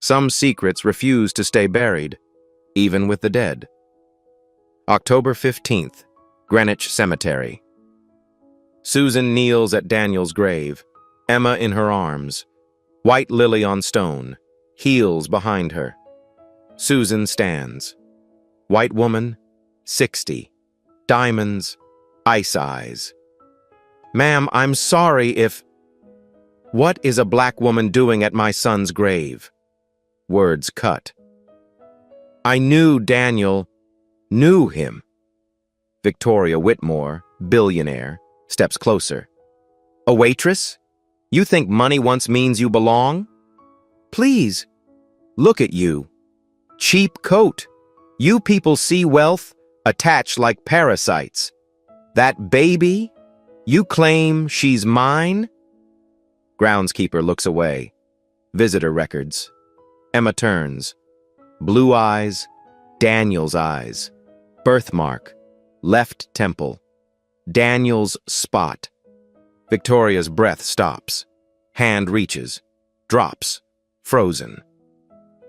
Some secrets refuse to stay buried, even with the dead. October 15th, Greenwich Cemetery. Susan kneels at Daniel's grave, Emma in her arms, white lily on stone, heels behind her. Susan stands. White woman, 60, diamonds, ice eyes. "Ma'am, I'm sorry if—" "What is a black woman doing at my son's grave?" Words cut. "I knew Daniel, knew him." Victoria Whitmore, billionaire, steps closer. "A waitress? You think money once means you belong? Please, look at you. Cheap coat. You people see wealth, attach like parasites. That baby? You claim she's mine?" Groundskeeper looks away. Visitor records. Emma turns. Blue eyes, Daniel's eyes. Birthmark, left temple. Daniel's spot. Victoria's breath stops. Hand reaches. Drops. Frozen.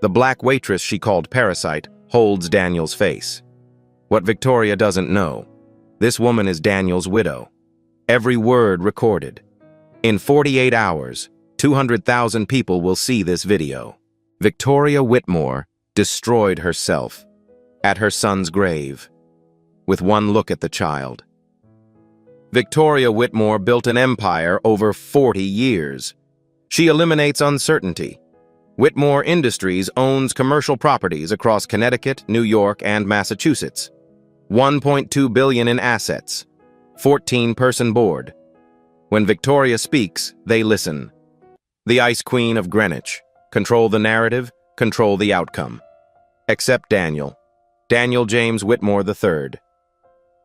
The black waitress she called Parasite holds Daniel's face. What Victoria doesn't know, this woman is Daniel's widow. Every word recorded. In 48 hours, 200,000 people will see this video. Victoria Whitmore destroyed herself at her son's grave with one look at the child. Victoria Whitmore built an empire over 40 years. She eliminates uncertainty. Whitmore Industries owns commercial properties across Connecticut, New York, and Massachusetts. $1.2 billion in assets. 14-person board. When Victoria speaks, they listen. The Ice Queen of Greenwich. Control the narrative, control the outcome. Except Daniel. Daniel James Whitmore III.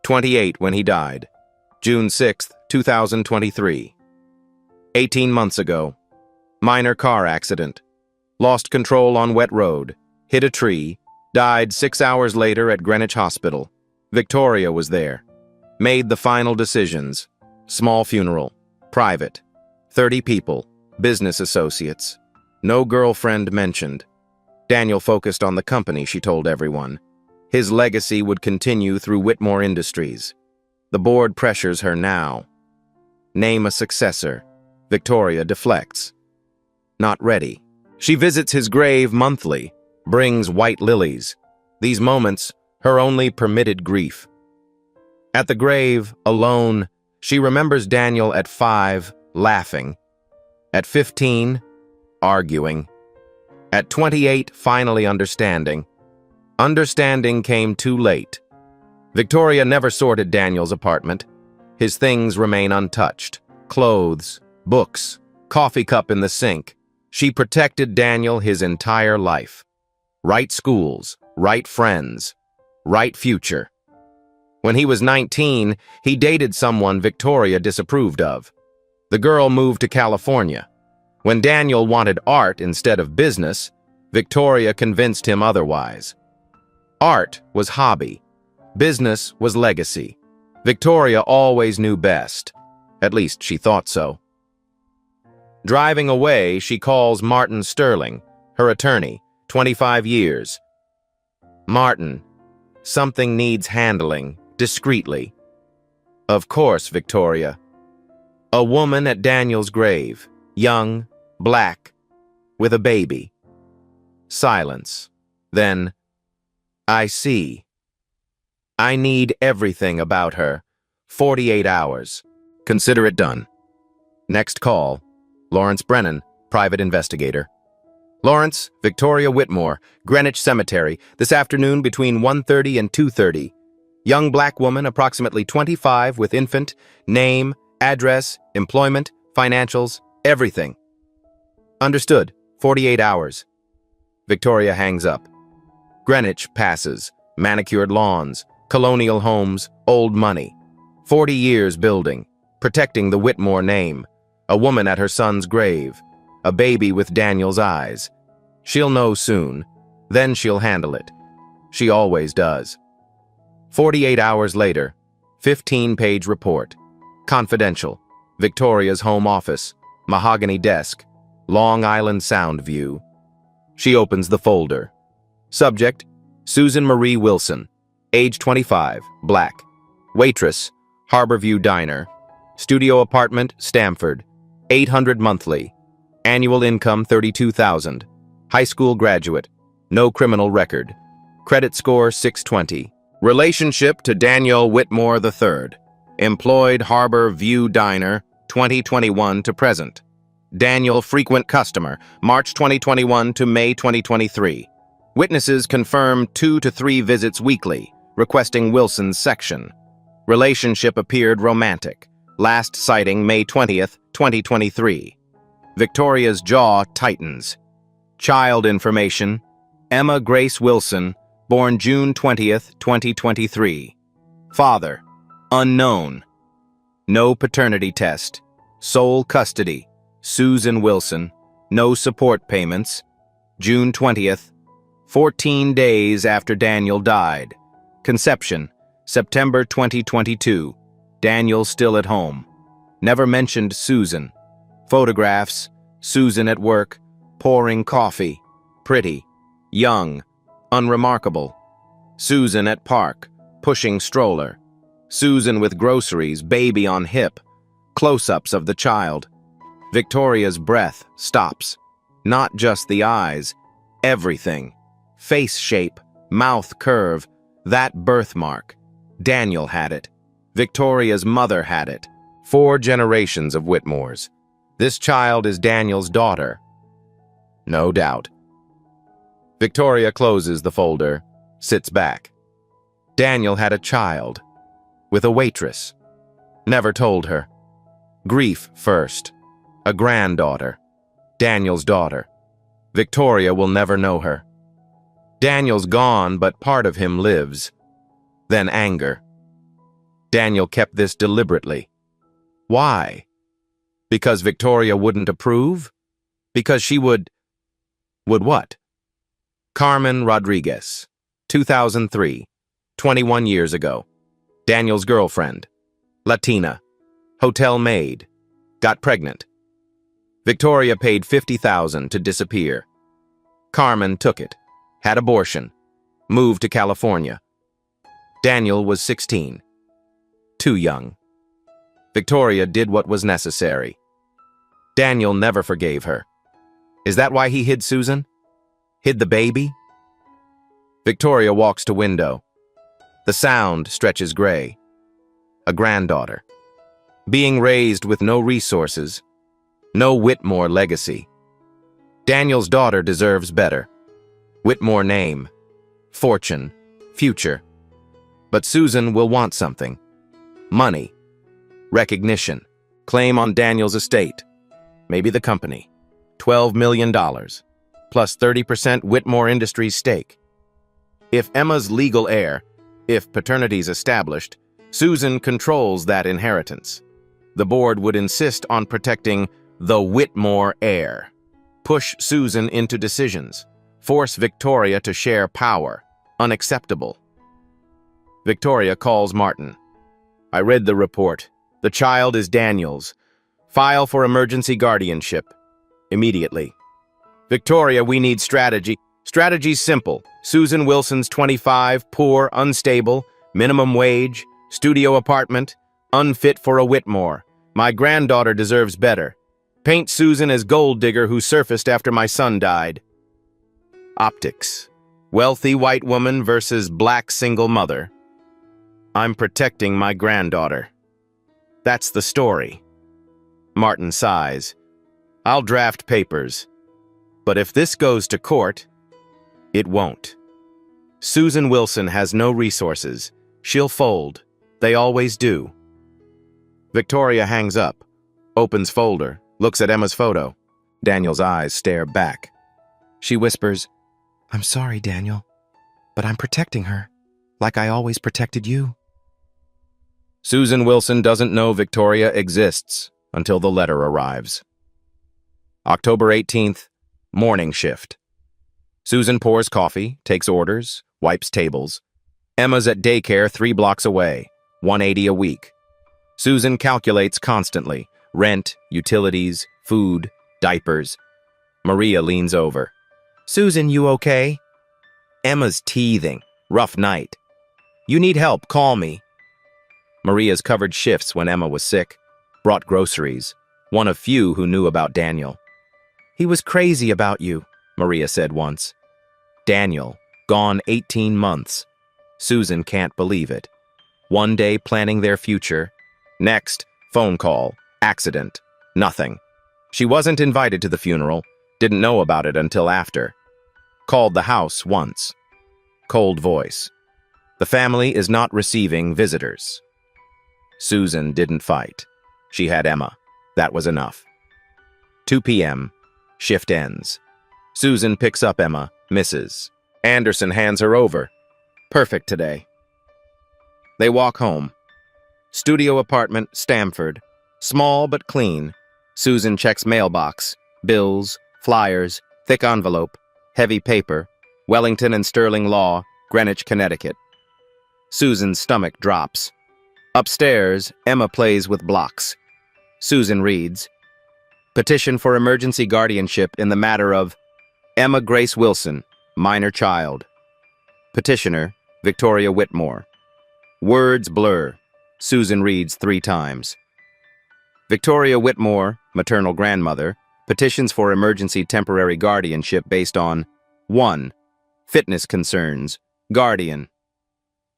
28 when he died. June 6, 2023. 18 months ago. Minor car accident. Lost control on wet road. Hit a tree. Died 6 hours later at Greenwich Hospital. Victoria was there. Made the final decisions. Small funeral. Private. 30 people. Business associates. No girlfriend mentioned. Daniel focused on the company, she told everyone. His legacy would continue through Whitmore Industries. The board pressures her now. Name a successor. Victoria deflects. Not ready. She visits his grave monthly, brings white lilies. These moments, her only permitted grief. At the grave, alone, she remembers Daniel at 5, laughing. At 15, arguing. At 28, finally understanding. Understanding came too late. Victoria never sorted Daniel's apartment. His things remain untouched. Clothes, books, coffee cup in the sink. She protected Daniel his entire life. Right schools, right friends, right future. When he was 19, he dated someone Victoria disapproved of. The girl moved to California. When Daniel wanted art instead of business, Victoria convinced him otherwise. Art was hobby. Business was legacy. Victoria always knew best. At least she thought so. Driving away, she calls Martin Sterling, her attorney, 25 years. "Martin, something needs handling, discreetly." "Of course, Victoria." A woman at Daniel's grave, young, black, with a baby. Silence. Then, "I see. I need everything about her. 48 hours. Consider it done." Next call. Lawrence Brennan, private investigator. "Lawrence, Victoria Whitmore, Greenwich Cemetery, this afternoon between 1:30 and 2:30. Young black woman, approximately 25, with infant, name, address, employment, financials, everything." "Understood. 48 hours. Victoria hangs up. Greenwich passes. Manicured lawns, colonial homes, old money. 40 years building, protecting the Whitmore name. A woman at her son's grave. A baby with Daniel's eyes. She'll know soon. Then she'll handle it. She always does. 48 hours later, 15-page report. Confidential. Victoria's home office. Mahogany desk. Long Island Sound view. She opens the folder. Subject: Susan Marie Wilson, age 25, black. Waitress, Harborview Diner. Studio apartment, Stamford. 800 monthly. Annual income, 32,000. High school graduate. No criminal record. Credit score, 620. Relationship to Daniel Whitmore III. Employed, Harbor View Diner, 2021 to present. Daniel frequent customer, March 2021 to May 2023. Witnesses confirm 2 to 3 visits weekly, requesting Wilson's section. Relationship appeared romantic. Last sighting May 20th, 2023. Victoria's jaw tightens. Child information: Emma Grace Wilson, born June 20th, 2023. Father: unknown. No paternity test. Sole custody: Susan Wilson. No support payments. June 20th, 14 days after Daniel died. Conception: September 2022. Daniel still at home. Never mentioned Susan. Photographs: Susan at work, pouring coffee. Pretty. Young. Unremarkable. Susan at park, pushing stroller. Susan with groceries, baby on hip. Close-ups of the child. Victoria's breath stops. Not just the eyes. Everything. Face shape, mouth curve. That birthmark. Daniel had it. Victoria's mother had it. 4 generations of Whitmores. This child is Daniel's daughter. No doubt. Victoria closes the folder, sits back. Daniel had a child. With a waitress. Never told her. Grief first. A granddaughter. Daniel's daughter. Victoria will never know her. Daniel's gone, but part of him lives. Then anger. Daniel kept this deliberately. Why? Because Victoria wouldn't approve? Because she would what? Carmen Rodriguez, 2003, 21 years ago. Daniel's girlfriend. Latina. Hotel maid. Got pregnant. Victoria paid $50,000 to disappear. Carmen took it. Had abortion. Moved to California. Daniel was 16. Too young. Victoria did what was necessary. Daniel never forgave her. Is that why he hid Susan? Hid the baby? Victoria walks to window. The sound stretches gray. A granddaughter. Being raised with no resources. No Whitmore legacy. Daniel's daughter deserves better. Whitmore name. Fortune. Future. But Susan will want something. Money. Recognition. Claim on Daniel's estate. Maybe the company. $12 million. Plus 30% Whitmore Industries stake. If Emma's legal heir, if paternity's established, Susan controls that inheritance. The board would insist on protecting the Whitmore heir. Push Susan into decisions. Force Victoria to share power. Unacceptable. Victoria calls Martin. I read the report. The child is Daniel's. File for emergency guardianship. Immediately. Victoria, we need strategy. Strategy's simple. Susan Wilson's 25, poor, unstable, minimum wage, studio apartment, unfit for a Whitmore. My granddaughter deserves better. Paint Susan as gold digger who surfaced after my son died. Optics. Wealthy white woman versus black single mother. I'm protecting my granddaughter. That's the story. Martin sighs. I'll draft papers. But if this goes to court, it won't. Susan Wilson has no resources. She'll fold. They always do. Victoria hangs up, opens folder, looks at Emma's photo. Daniel's eyes stare back. She whispers, I'm sorry, Daniel, but I'm protecting her, like I always protected you. Susan Wilson doesn't know Victoria exists until the letter arrives. October 18th, morning shift. Susan pours coffee, takes orders, wipes tables. Emma's at daycare 3 blocks away, $180 a week. Susan calculates constantly, rent, utilities, food, diapers. Maria leans over. Susan, you okay? Emma's teething. Rough night. You need help, call me. Maria's covered shifts when Emma was sick, brought groceries, one of few who knew about Daniel. He was crazy about you, Maria said once. Daniel, gone 18 months. Susan can't believe it. One day planning their future. Next, phone call, accident, nothing. She wasn't invited to the funeral, didn't know about it until after. Called the house once. Cold voice. The family is not receiving visitors. Susan didn't fight. She had Emma. That was enough. 2 p.m. Shift ends. Susan picks up Emma, Mrs. Anderson hands her over. Perfect today. They walk home. Studio apartment, Stamford. Small but clean. Susan checks mailbox. Bills, flyers, thick envelope, heavy paper. Wellington and Sterling Law, Greenwich, Connecticut. Susan's stomach drops. Upstairs, Emma plays with blocks. Susan reads, Petition for emergency guardianship in the matter of Emma Grace Wilson, minor child. Petitioner, Victoria Whitmore. Words blur. Susan reads 3 times. Victoria Whitmore, maternal grandmother, petitions for emergency temporary guardianship based on 1. Fitness concerns. Guardian.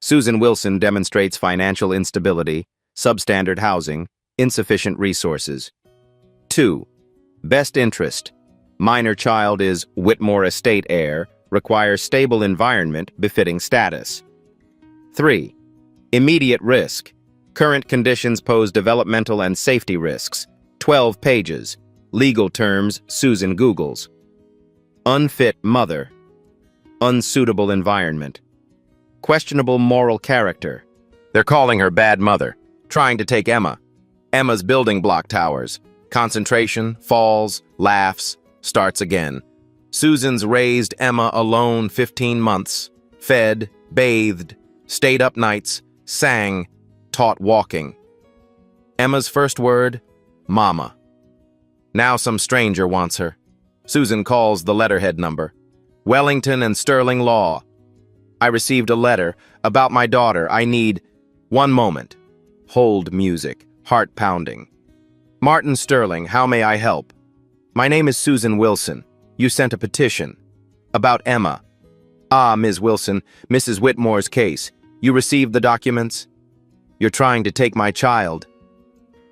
Susan Wilson demonstrates financial instability, substandard housing, insufficient resources. 2. Best interest. Minor child is Whitmore estate heir, requires stable environment befitting status. 3. Immediate risk. Current conditions pose developmental and safety risks. 12 pages. Legal terms Susan Googles. Unfit mother. Unsuitable environment. Questionable moral character. They're calling her bad mother. Trying to take Emma. Emma's building block towers. Concentration, falls, laughs, starts again. Susan's raised Emma alone 15 months. Fed, bathed, stayed up nights, sang, taught walking. Emma's first word, Mama. Now some stranger wants her. Susan calls the letterhead number. Wellington and Sterling Law. I received a letter about my daughter. I need 1 moment. Hold music, heart pounding. Martin Sterling, how may I help? My name is Susan Wilson. You sent a petition. About Emma. Ah, Ms. Wilson, Mrs. Whitmore's case. You received the documents? You're trying to take my child.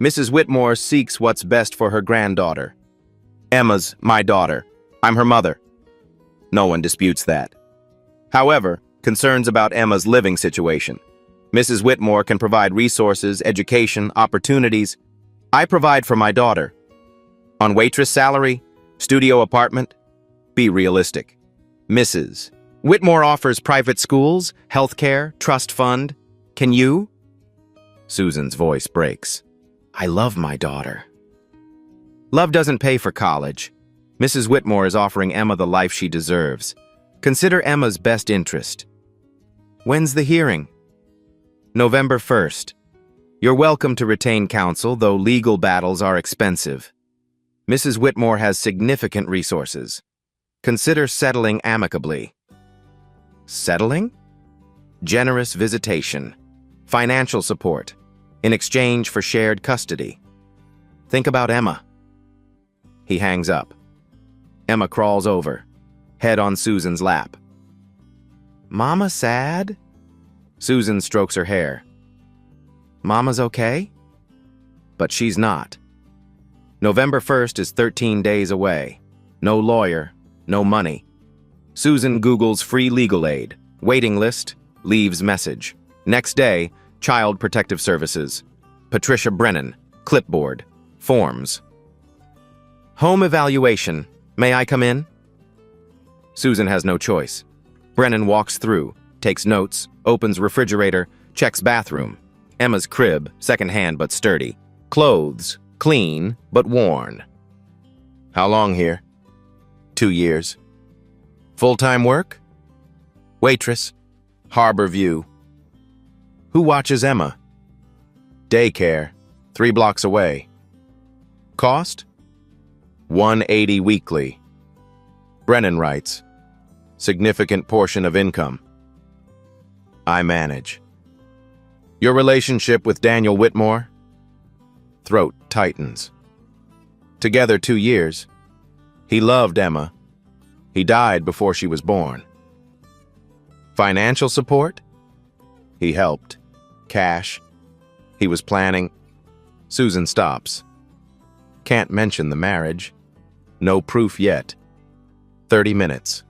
Mrs. Whitmore seeks what's best for her granddaughter. Emma's my daughter. I'm her mother. No one disputes that. However, concerns about Emma's living situation. Mrs. Whitmore can provide resources, education, opportunities. I provide for my daughter. On waitress salary, studio apartment. Be realistic. Mrs. Whitmore offers private schools, healthcare, trust fund. Can you? Susan's voice breaks. I love my daughter. Love doesn't pay for college. Mrs. Whitmore is offering Emma the life she deserves. Consider Emma's best interest. When's the hearing? November 1st. You're welcome to retain counsel, though legal battles are expensive. Mrs. Whitmore has significant resources. Consider settling amicably. Settling? Generous visitation. Financial support. In exchange for shared custody. Think about Emma. He hangs up. Emma crawls over, head on Susan's lap. Mama sad? Susan strokes her hair. Mama's okay? But she's not. November 1st is 13 days away. No lawyer, no money. Susan Googles free legal aid. Waiting list, leaves message. Next day, Child Protective Services. Patricia Brennan, clipboard, forms. Home evaluation. May I come in? Susan has no choice. Brennan walks through, takes notes, opens refrigerator, checks bathroom. Emma's crib, second-hand but sturdy. Clothes, clean but worn. How long here? 2 years. Full-time work? Waitress. Harbor View. Who watches Emma? Daycare, 3 blocks away. Cost? $180 weekly. Brennan writes, Significant portion of income. I manage. Your relationship with Daniel Whitmore? Throat tightens. Together 2 years. He loved Emma. He died before she was born. Financial support? He helped. Cash. He was planning. Susan stops. Can't mention the marriage. No proof yet. 30 minutes.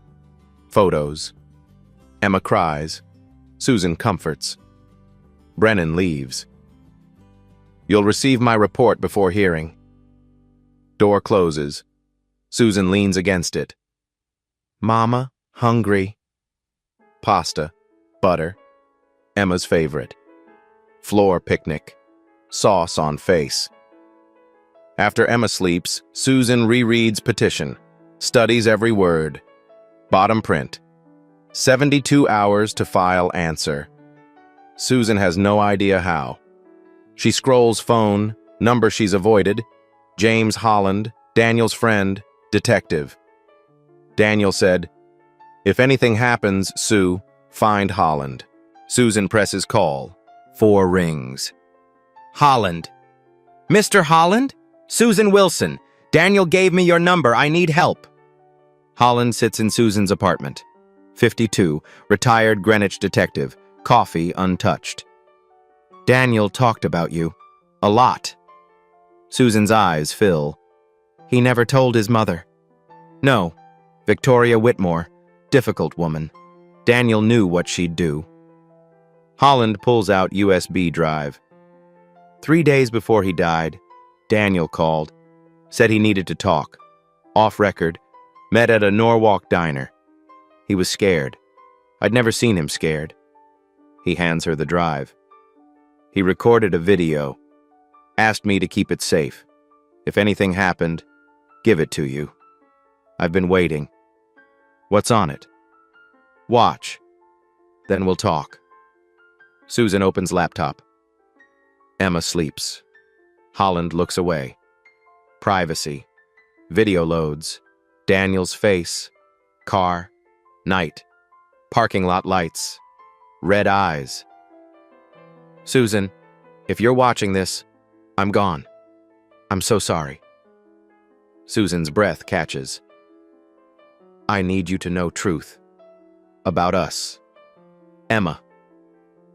Photos. Emma cries. Susan comforts. Brennan leaves. You'll receive my report before hearing. Door closes. Susan leans against it. Mama, hungry. Pasta, butter, Emma's favorite. Floor picnic, sauce on face. After Emma sleeps, Susan rereads petition, studies every word. Bottom print. 72 hours to file answer. Susan has no idea how. She scrolls phone, number she's avoided. James Holland, Daniel's friend, detective. Daniel said, "If anything happens, Sue, find Holland." Susan presses call. 4 rings. Holland. Mr. Holland? Susan Wilson. Daniel gave me your number. I need help. Holland sits in Susan's apartment. 52, retired Greenwich detective. Coffee untouched. Daniel talked about you. A lot. Susan's eyes fill. He never told his mother. No. Victoria Whitmore. Difficult woman. Daniel knew what she'd do. Holland pulls out USB drive. 3 days before he died, Daniel called. Said he needed to talk. Off record. Met at a Norwalk diner. He was scared. I'd never seen him scared. He hands her the drive. He recorded a video. Asked me to keep it safe. If anything happened, give it to you. I've been waiting. What's on it? Watch. Then we'll talk. Susan opens laptop. Emma sleeps. Holland looks away. Privacy. Video loads. Daniel's face. Car. Night. Parking lot lights. Red eyes. Susan, if you're watching this, I'm gone. I'm so sorry. Susan's breath catches. I need you to know truth. About us. Emma.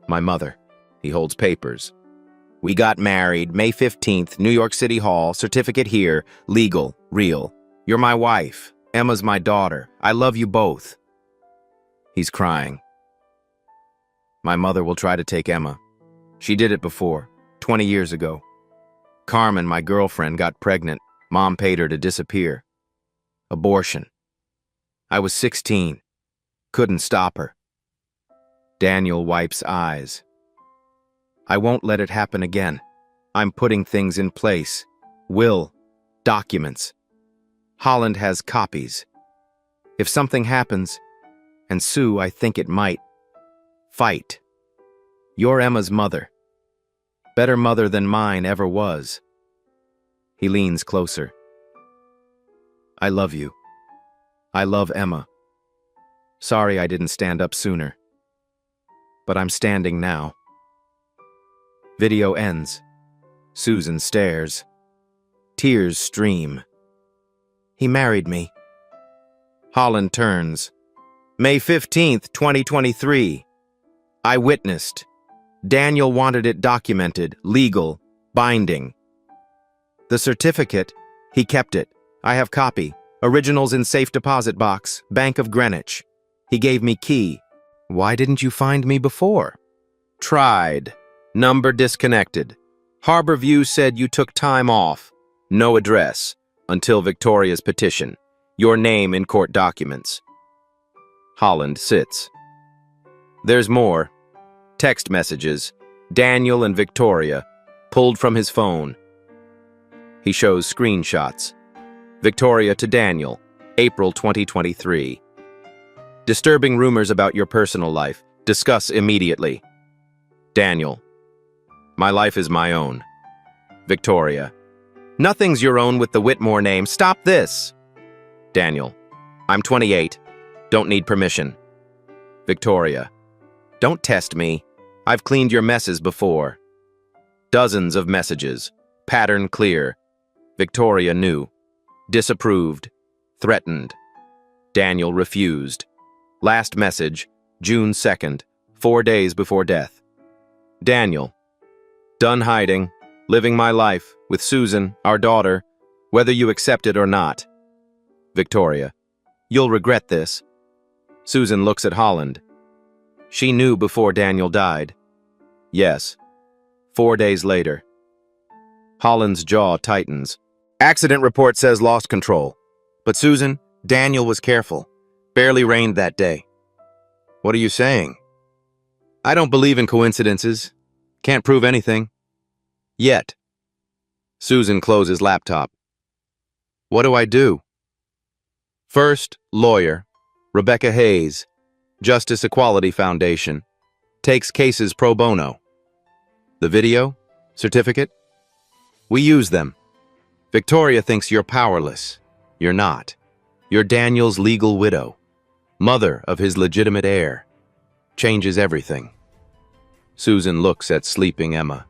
My mother. He holds papers. We got married May 15th, New York City Hall, certificate here, legal, real. You're my wife. Emma's my daughter. I love you both. He's crying. My mother will try to take Emma. She did it before, 20 years ago. Carmen, my girlfriend, got pregnant. Mom paid her to disappear. Abortion. I was 16. Couldn't stop her. Daniel wipes eyes. I won't let it happen again. I'm putting things in place. Will. Documents. Holland has copies. If something happens, and Sue, I think it might, fight. You're Emma's mother. Better mother than mine ever was. He leans closer. I love you. I love Emma. Sorry I didn't stand up sooner. But I'm standing now. Video ends. Susan stares. Tears stream. He married me. Holland turns. May 15th, 2023. I witnessed. Daniel wanted it documented, legal, binding. The certificate, he kept it. I have copy. Originals in safe deposit box, Bank of Greenwich. He gave me key. Why didn't you find me before? Tried. Number disconnected. Harborview said you took time off. No address. Until Victoria's petition. Your name in court documents. Holland sits. There's more. Text messages. Daniel and Victoria. Pulled from his phone. He shows screenshots. Victoria to Daniel. April 2023. Disturbing rumors about your personal life. Discuss immediately. Daniel. My life is my own. Victoria. Nothing's your own with the Whitmore name. Stop this. Daniel. I'm 28. Don't need permission. Victoria. Don't test me. I've cleaned your messes before. Dozens of messages. Pattern clear. Victoria knew. Disapproved. Threatened. Daniel refused. Last message, June 2nd, 4 days before death. Daniel. Done hiding. Living my life with Susan, our daughter, whether you accept it or not. Victoria. You'll regret this. Susan looks at Holland. She knew before Daniel died. Yes. 4 days later. Holland's jaw tightens. Accident report says lost control. But Susan, Daniel was careful. Barely rained that day. What are you saying? I don't believe in coincidences. Can't prove anything. Yet. Susan closes laptop. What do I do? First, lawyer. Rebecca Hayes, Justice Equality Foundation, takes cases pro bono. The video? Certificate? We use them. Victoria thinks you're powerless. You're not. You're Daniel's legal widow, mother of his legitimate heir. Changes everything. Susan looks at sleeping Emma.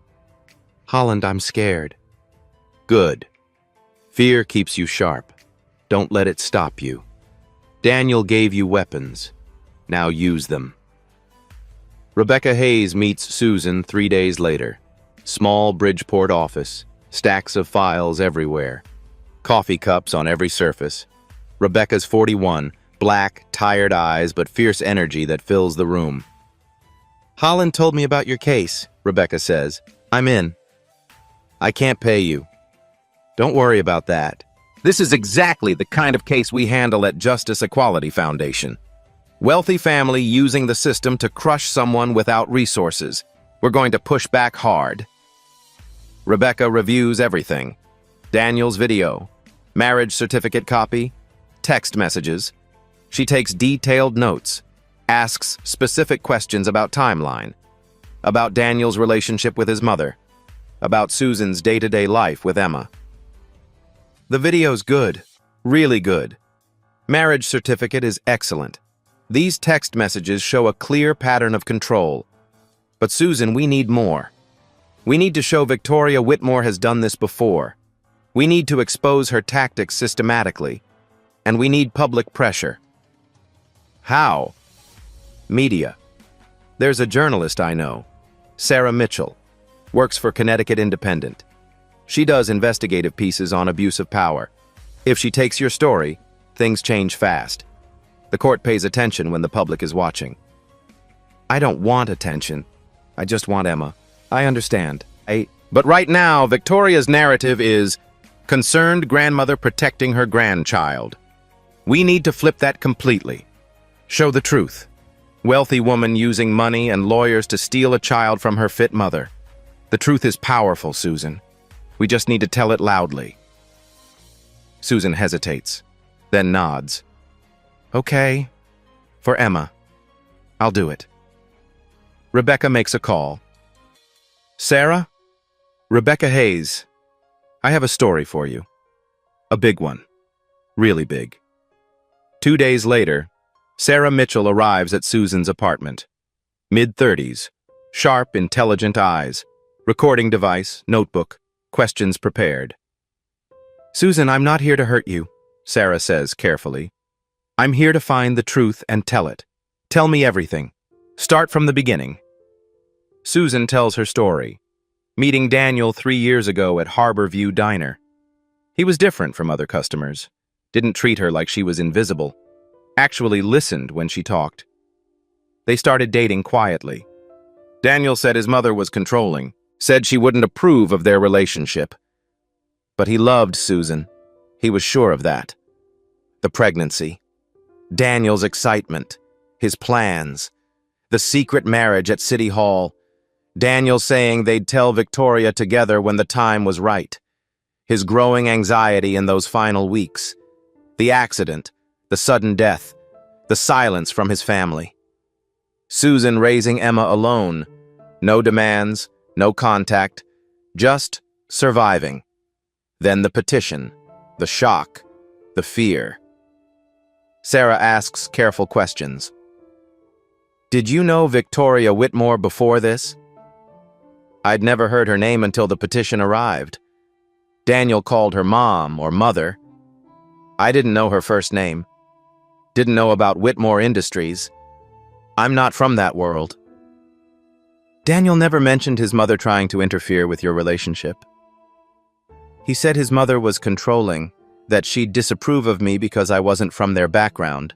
Holland, I'm scared. Good. Fear keeps you sharp. Don't let it stop you. Daniel gave you weapons. Now use them. Rebecca Hayes meets Susan 3 days later. Small Bridgeport office. Stacks of files everywhere. Coffee cups on every surface. Rebecca's 41, black, tired eyes, but fierce energy that fills the room. Holland told me about your case, Rebecca says. I'm in. I can't pay you. Don't worry about that. This is exactly the kind of case we handle at Justice Equality Foundation. Wealthy family using the system to crush someone without resources. We're going to push back hard. Rebecca reviews everything. Daniel's video, marriage certificate copy, text messages. She takes detailed notes, asks specific questions about timeline, about Daniel's relationship with his mother, about Susan's day-to-day life with Emma. The video's good, really good. Marriage certificate is excellent. These text messages show a clear pattern of control. But Susan, we need more. We need to show Victoria Whitmore has done this before. We need to expose her tactics systematically. And we need public pressure. How? Media. There's a journalist I know, Sarah Mitchell, works for Connecticut Independent. She does investigative pieces on abuse of power. If she takes your story, things change fast. The court pays attention when the public is watching. I don't want attention. I just want Emma. I understand. But right now, Victoria's narrative is concerned grandmother protecting her grandchild. We need to flip that completely. Show the truth. Wealthy woman using money and lawyers to steal a child from her fit mother. The truth is powerful, Susan. We just need to tell it loudly. Susan hesitates, then nods. Okay. For Emma. I'll do it. Rebecca makes a call. Sarah? Rebecca Hayes. I have a story for you. A big one. Really big. 2 days later, Sarah Mitchell arrives at Susan's apartment. Mid-30s. Sharp, intelligent eyes. Recording device, notebook. Questions prepared. Susan, I'm not here to hurt you, Sarah says carefully. I'm here to find the truth and tell it. Tell me everything. Start from the beginning. Susan tells her story. Meeting Daniel 3 years ago at Harbor View Diner. He was different from other customers. Didn't treat her like she was invisible. Actually listened when she talked. They started dating quietly. Daniel said his mother was controlling. Said she wouldn't approve of their relationship. But he loved Susan. He was sure of that. The pregnancy. Daniel's excitement. His plans. The secret marriage at City Hall. Daniel saying they'd tell Victoria together when the time was right. His growing anxiety in those final weeks. The accident. The sudden death. The silence from his family. Susan raising Emma alone. No demands. No contact, just surviving. Then the petition, the shock, the fear. Sarah asks careful questions. Did you know Victoria Whitmore before this? I'd never heard her name until the petition arrived. Daniel called her mom or mother. I didn't know her first name. Didn't know about Whitmore Industries. I'm not from that world. Daniel never mentioned his mother trying to interfere with your relationship. He said his mother was controlling, that she'd disapprove of me because I wasn't from their background,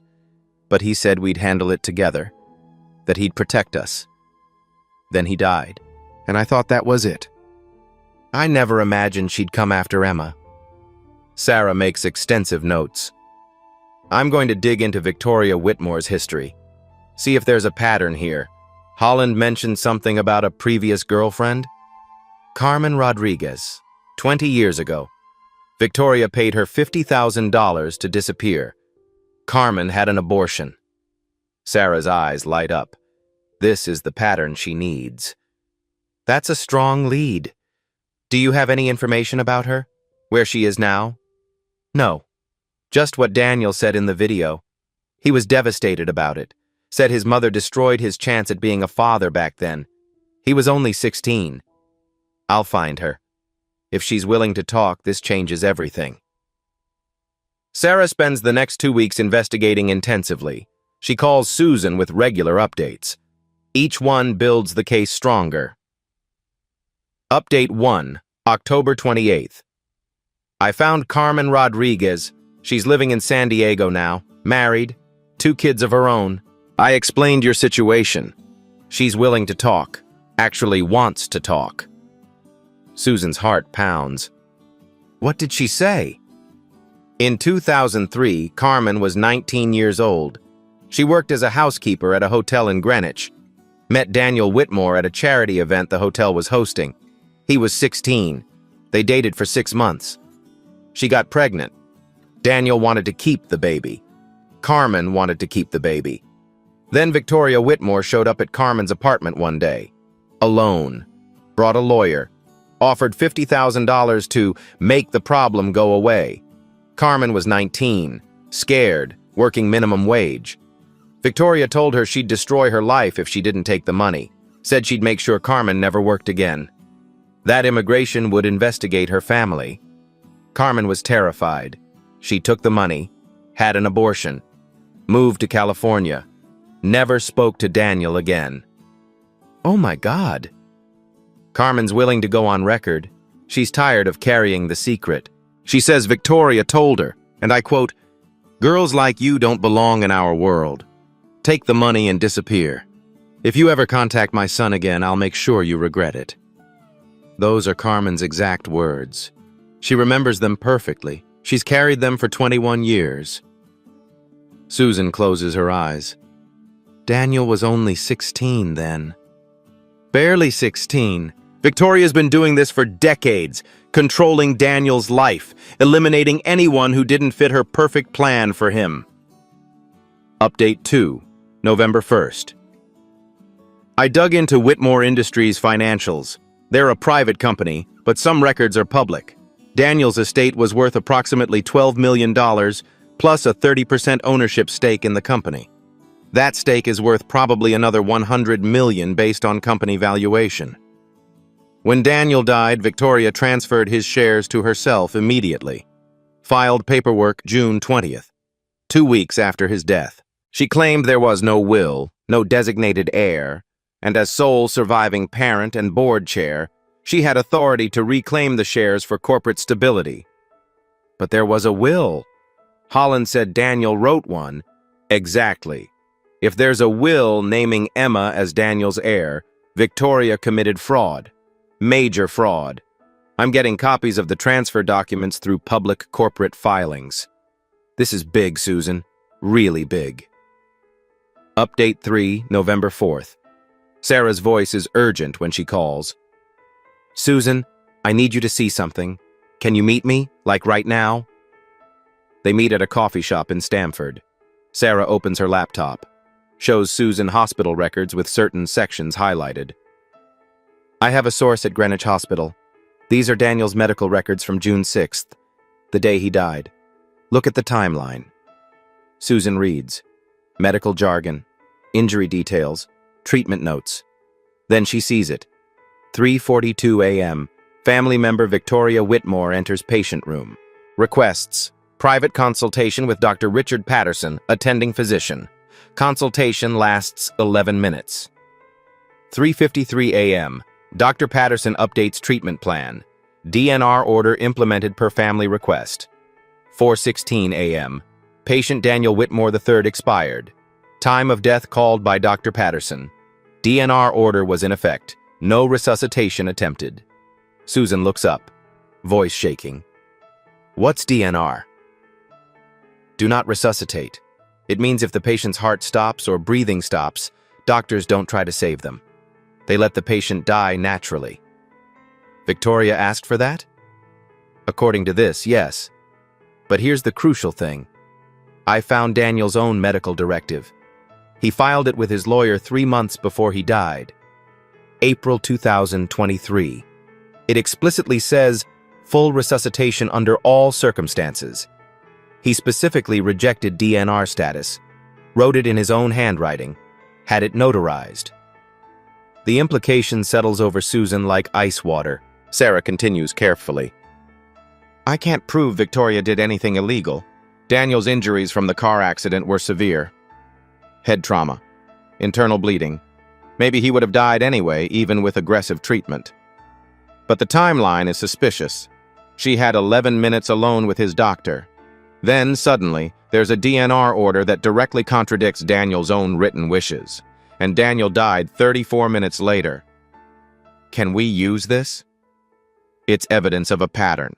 but he said we'd handle it together, that he'd protect us. Then he died, and I thought that was it. I never imagined she'd come after Emma. Sarah makes extensive notes. I'm going to dig into Victoria Whitmore's history, see if there's a pattern here. Holland mentioned something about a previous girlfriend. Carmen Rodriguez, 20 years ago. Victoria paid her $50,000 to disappear. Carmen had an abortion. Sarah's eyes light up. This is the pattern she needs. That's a strong lead. Do you have any information about her? Where she is now? No. Just what Daniel said in the video. He was devastated about it. Said his mother destroyed his chance at being a father back then. He was only 16. I'll find her. If she's willing to talk, this changes everything. Sarah spends the next 2 weeks investigating intensively. She calls Susan with regular updates. Each one builds the case stronger. Update 1, October 28th. I found Carmen Rodriguez. She's living in San Diego now, married, 2 kids of her own. I explained your situation. She's willing to talk, actually wants to talk. Susan's heart pounds. What did she say? In 2003, Carmen was 19 years old. She worked as a housekeeper at a hotel in Greenwich. Met Daniel Whitmore at a charity event the hotel was hosting. He was 16. They dated for 6 months. She got pregnant. Daniel wanted to keep the baby. Carmen wanted to keep the baby. Then Victoria Whitmore showed up at Carmen's apartment one day, alone, brought a lawyer, offered $50,000 to make the problem go away. Carmen was 19, scared, working minimum wage. Victoria told her she'd destroy her life if she didn't take the money, said she'd make sure Carmen never worked again. That immigration would investigate her family. Carmen was terrified. She took the money, had an abortion, moved to California, never spoke to Daniel again. Oh my God. Carmen's willing to go on record. She's tired of carrying the secret. She says Victoria told her, and I quote, "Girls like you don't belong in our world. Take the money and disappear. If you ever contact my son again, I'll make sure you regret it." Those are Carmen's exact words. She remembers them perfectly. She's carried them for 21 years. Susan closes her eyes. Daniel was only 16 then. Barely 16. Victoria's been doing this for decades, controlling Daniel's life, eliminating anyone who didn't fit her perfect plan for him. Update 2, November 1st. I dug into Whitmore Industries' financials. They're a private company, but some records are public. Daniel's estate was worth approximately $12 million, plus a 30% ownership stake in the company. That stake is worth probably another $100 million based on company valuation. When Daniel died, Victoria transferred his shares to herself immediately. Filed paperwork June 20th, 2 weeks after his death. She claimed there was no will, no designated heir, and as sole surviving parent and board chair, she had authority to reclaim the shares for corporate stability. But there was a will. Holland said Daniel wrote one. Exactly. If there's a will naming Emma as Daniel's heir, Victoria committed fraud. Major fraud. I'm getting copies of the transfer documents through public corporate filings. This is big, Susan. Really big. Update 3, November 4th. Sarah's voice is urgent when she calls. Susan, I need you to see something. Can you meet me, like right now? They meet at a coffee shop in Stamford. Sarah opens her laptop, shows Susan hospital records with certain sections highlighted. I have a source at Greenwich Hospital. These are Daniel's medical records from June 6th, the day he died. Look at the timeline. Susan reads. Medical jargon, injury details, treatment notes. Then she sees it. 3:42 a.m. Family member Victoria Whitmore enters patient room. Requests. Private consultation with Dr. Richard Patterson, attending physician. Consultation lasts 11 minutes. 3:53 a.m. Dr. Patterson updates treatment plan. DNR order implemented per family request. 4:16 a.m. Patient Daniel Whitmore III expired. Time of death called by Dr. Patterson. DNR order was in effect. No resuscitation attempted. Susan looks up, voice shaking. What's DNR? Do not resuscitate. It means if the patient's heart stops or breathing stops, doctors don't try to save them. They let the patient die naturally. Victoria asked for that? According to this, yes. But here's the crucial thing. I found Daniel's own medical directive. He filed it with his lawyer 3 months before he died. April 2023. It explicitly says, full resuscitation under all circumstances. He specifically rejected DNR status, wrote it in his own handwriting, had it notarized. The implication settles over Susan like ice water. Sarah continues carefully. I can't prove Victoria did anything illegal. Daniel's injuries from the car accident were severe. Head trauma, internal bleeding. Maybe he would have died anyway, even with aggressive treatment. But the timeline is suspicious. She had 11 minutes alone with his doctor. Then, suddenly, there's a DNR order that directly contradicts Daniel's own written wishes. And Daniel died 34 minutes later. Can we use this? It's evidence of a pattern.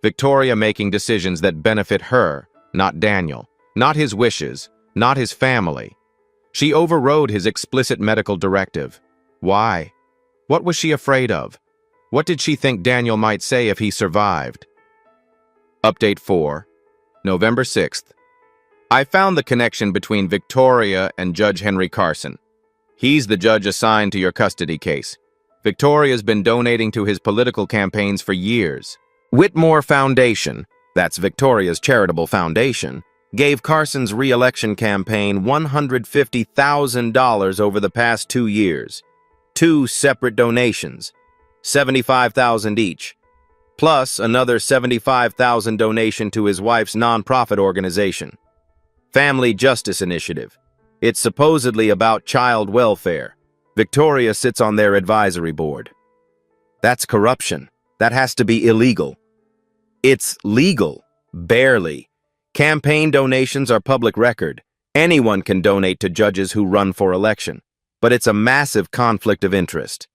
Victoria making decisions that benefit her, not Daniel, not his wishes, not his family. She overrode his explicit medical directive. Why? What was she afraid of? What did she think Daniel might say if he survived? Update 4, November 6th. I found the connection between Victoria and Judge Henry Carson. He's the judge assigned to your custody case. Victoria's been donating to his political campaigns for years. Whitmore Foundation, that's Victoria's charitable foundation, gave Carson's re-election campaign $150,000 over the past 2 years. 2 separate donations, $75,000 each, plus another $75,000 donation to his wife's nonprofit organization, Family Justice Initiative. It's supposedly about child welfare. Victoria sits on their advisory board. That's corruption. That has to be illegal. It's legal. Barely. Campaign donations are public record. Anyone can donate to judges who run for election. But it's a massive conflict of interest.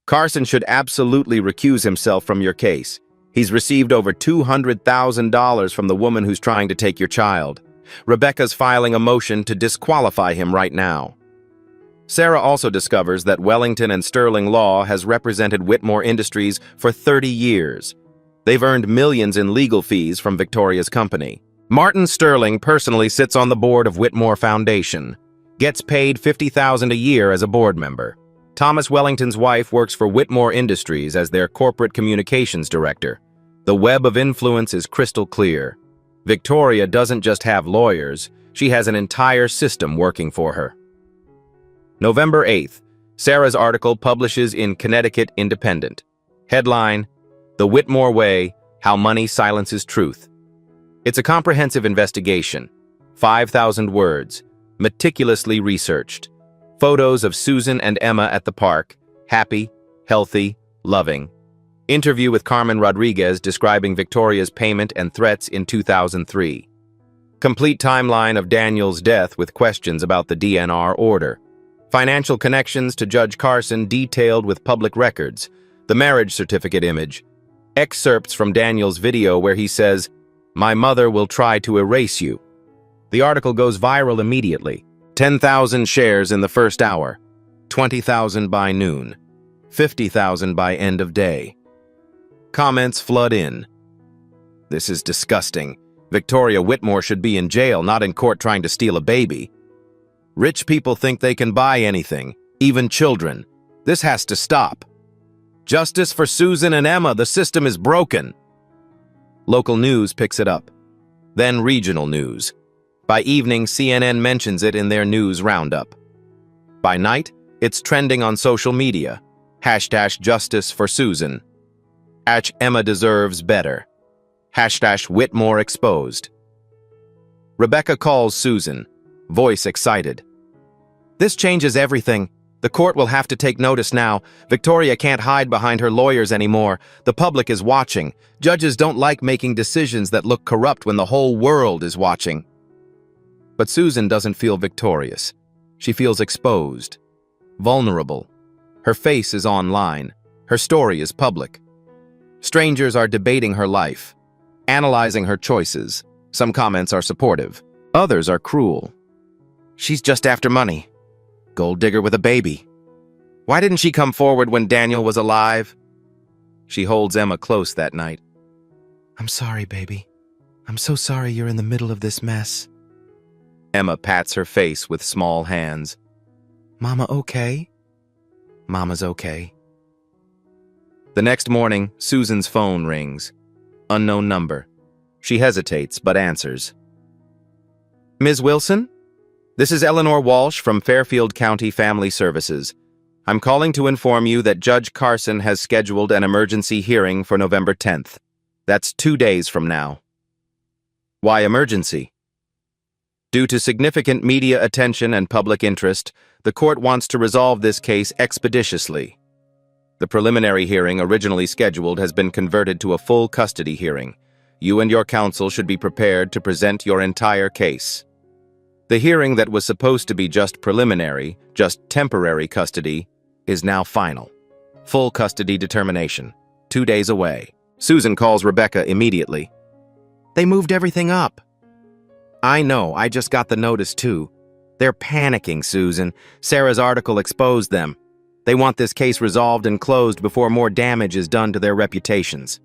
Carson should absolutely recuse himself from your case. He's received over $200,000 from the woman who's trying to take your child. Rebecca's filing a motion to disqualify him right now. Sarah also discovers that Wellington and Sterling Law has represented Whitmore Industries for 30 years. They've earned millions in legal fees from Victoria's company. Martin Sterling personally sits on the board of Whitmore Foundation, gets paid $50,000 a year as a board member. Thomas Wellington's wife works for Whitmore Industries as their corporate communications director. The web of influence is crystal clear. Victoria doesn't just have lawyers, she has an entire system working for her. November 8th, Sarah's article publishes in Connecticut Independent. Headline, The Whitmore Way, How Money Silences Truth. It's a comprehensive investigation, 5,000 words, meticulously researched. Photos of Susan and Emma at the park, happy, healthy, loving. Interview with Carmen Rodriguez describing Victoria's payment and threats in 2003. Complete timeline of Daniel's death with questions about the DNR order. Financial connections to Judge Carson detailed with public records. The marriage certificate image. Excerpts from Daniel's video where he says, "My mother will try to erase you." The article goes viral immediately. 10,000 shares in the first hour. 20,000 by noon. 50,000 by end of day. Comments flood in. This is disgusting. Victoria Whitmore should be in jail, not in court trying to steal a baby. Rich people think they can buy anything, even children. This has to stop. Justice for Susan and Emma, the system is broken. Local news picks it up. Then regional news. By evening, CNN mentions it in their news roundup. By night, it's trending on social media. #Justice for Susan. #Emma deserves better. #Whitmore exposed. Rebecca calls Susan, voice excited. This changes everything. The court will have to take notice now. Victoria can't hide behind her lawyers anymore. The public is watching. Judges don't like making decisions that look corrupt when the whole world is watching. But Susan doesn't feel victorious. She feels exposed, vulnerable. Her face is online. Her story is public. Strangers are debating her life, analyzing her choices. Some comments are supportive. Others are cruel. She's just after money. Gold digger with a baby. Why didn't she come forward when Daniel was alive? She holds Emma close that night. I'm sorry, baby. I'm so sorry you're in the middle of this mess. Emma pats her face with small hands. Mama okay? Mama's okay. The next morning, Susan's phone rings. Unknown number. She hesitates, but answers. Ms. Wilson? This is Eleanor Walsh from Fairfield County Family Services. I'm calling to inform you that Judge Carson has scheduled an emergency hearing for November 10th. That's 2 days from now. Why emergency? Due to significant media attention and public interest, the court wants to resolve this case expeditiously. The preliminary hearing originally scheduled has been converted to a full custody hearing. You and your counsel should be prepared to present your entire case. The hearing that was supposed to be just preliminary, just temporary custody, is now final. Full custody determination. 2 days away. Susan calls Rebecca immediately. They moved everything up. I know, I just got the notice too. They're panicking, Susan. Sarah's article exposed them. They want this case resolved and closed before more damage is done to their reputations.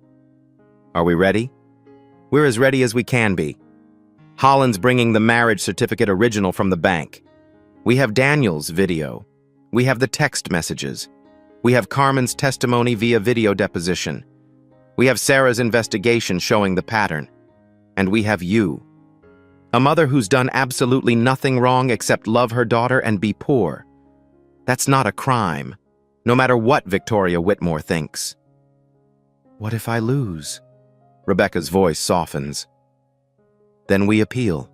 Are we ready? We're as ready as we can be. Holland's bringing the marriage certificate original from the bank. We have Daniel's video. We have the text messages. We have Carmen's testimony via video deposition. We have Sarah's investigation showing the pattern. And we have you. A mother who's done absolutely nothing wrong except love her daughter and be poor. That's not a crime, no matter what Victoria Whitmore thinks. What if I lose? Rebecca's voice softens. Then we appeal.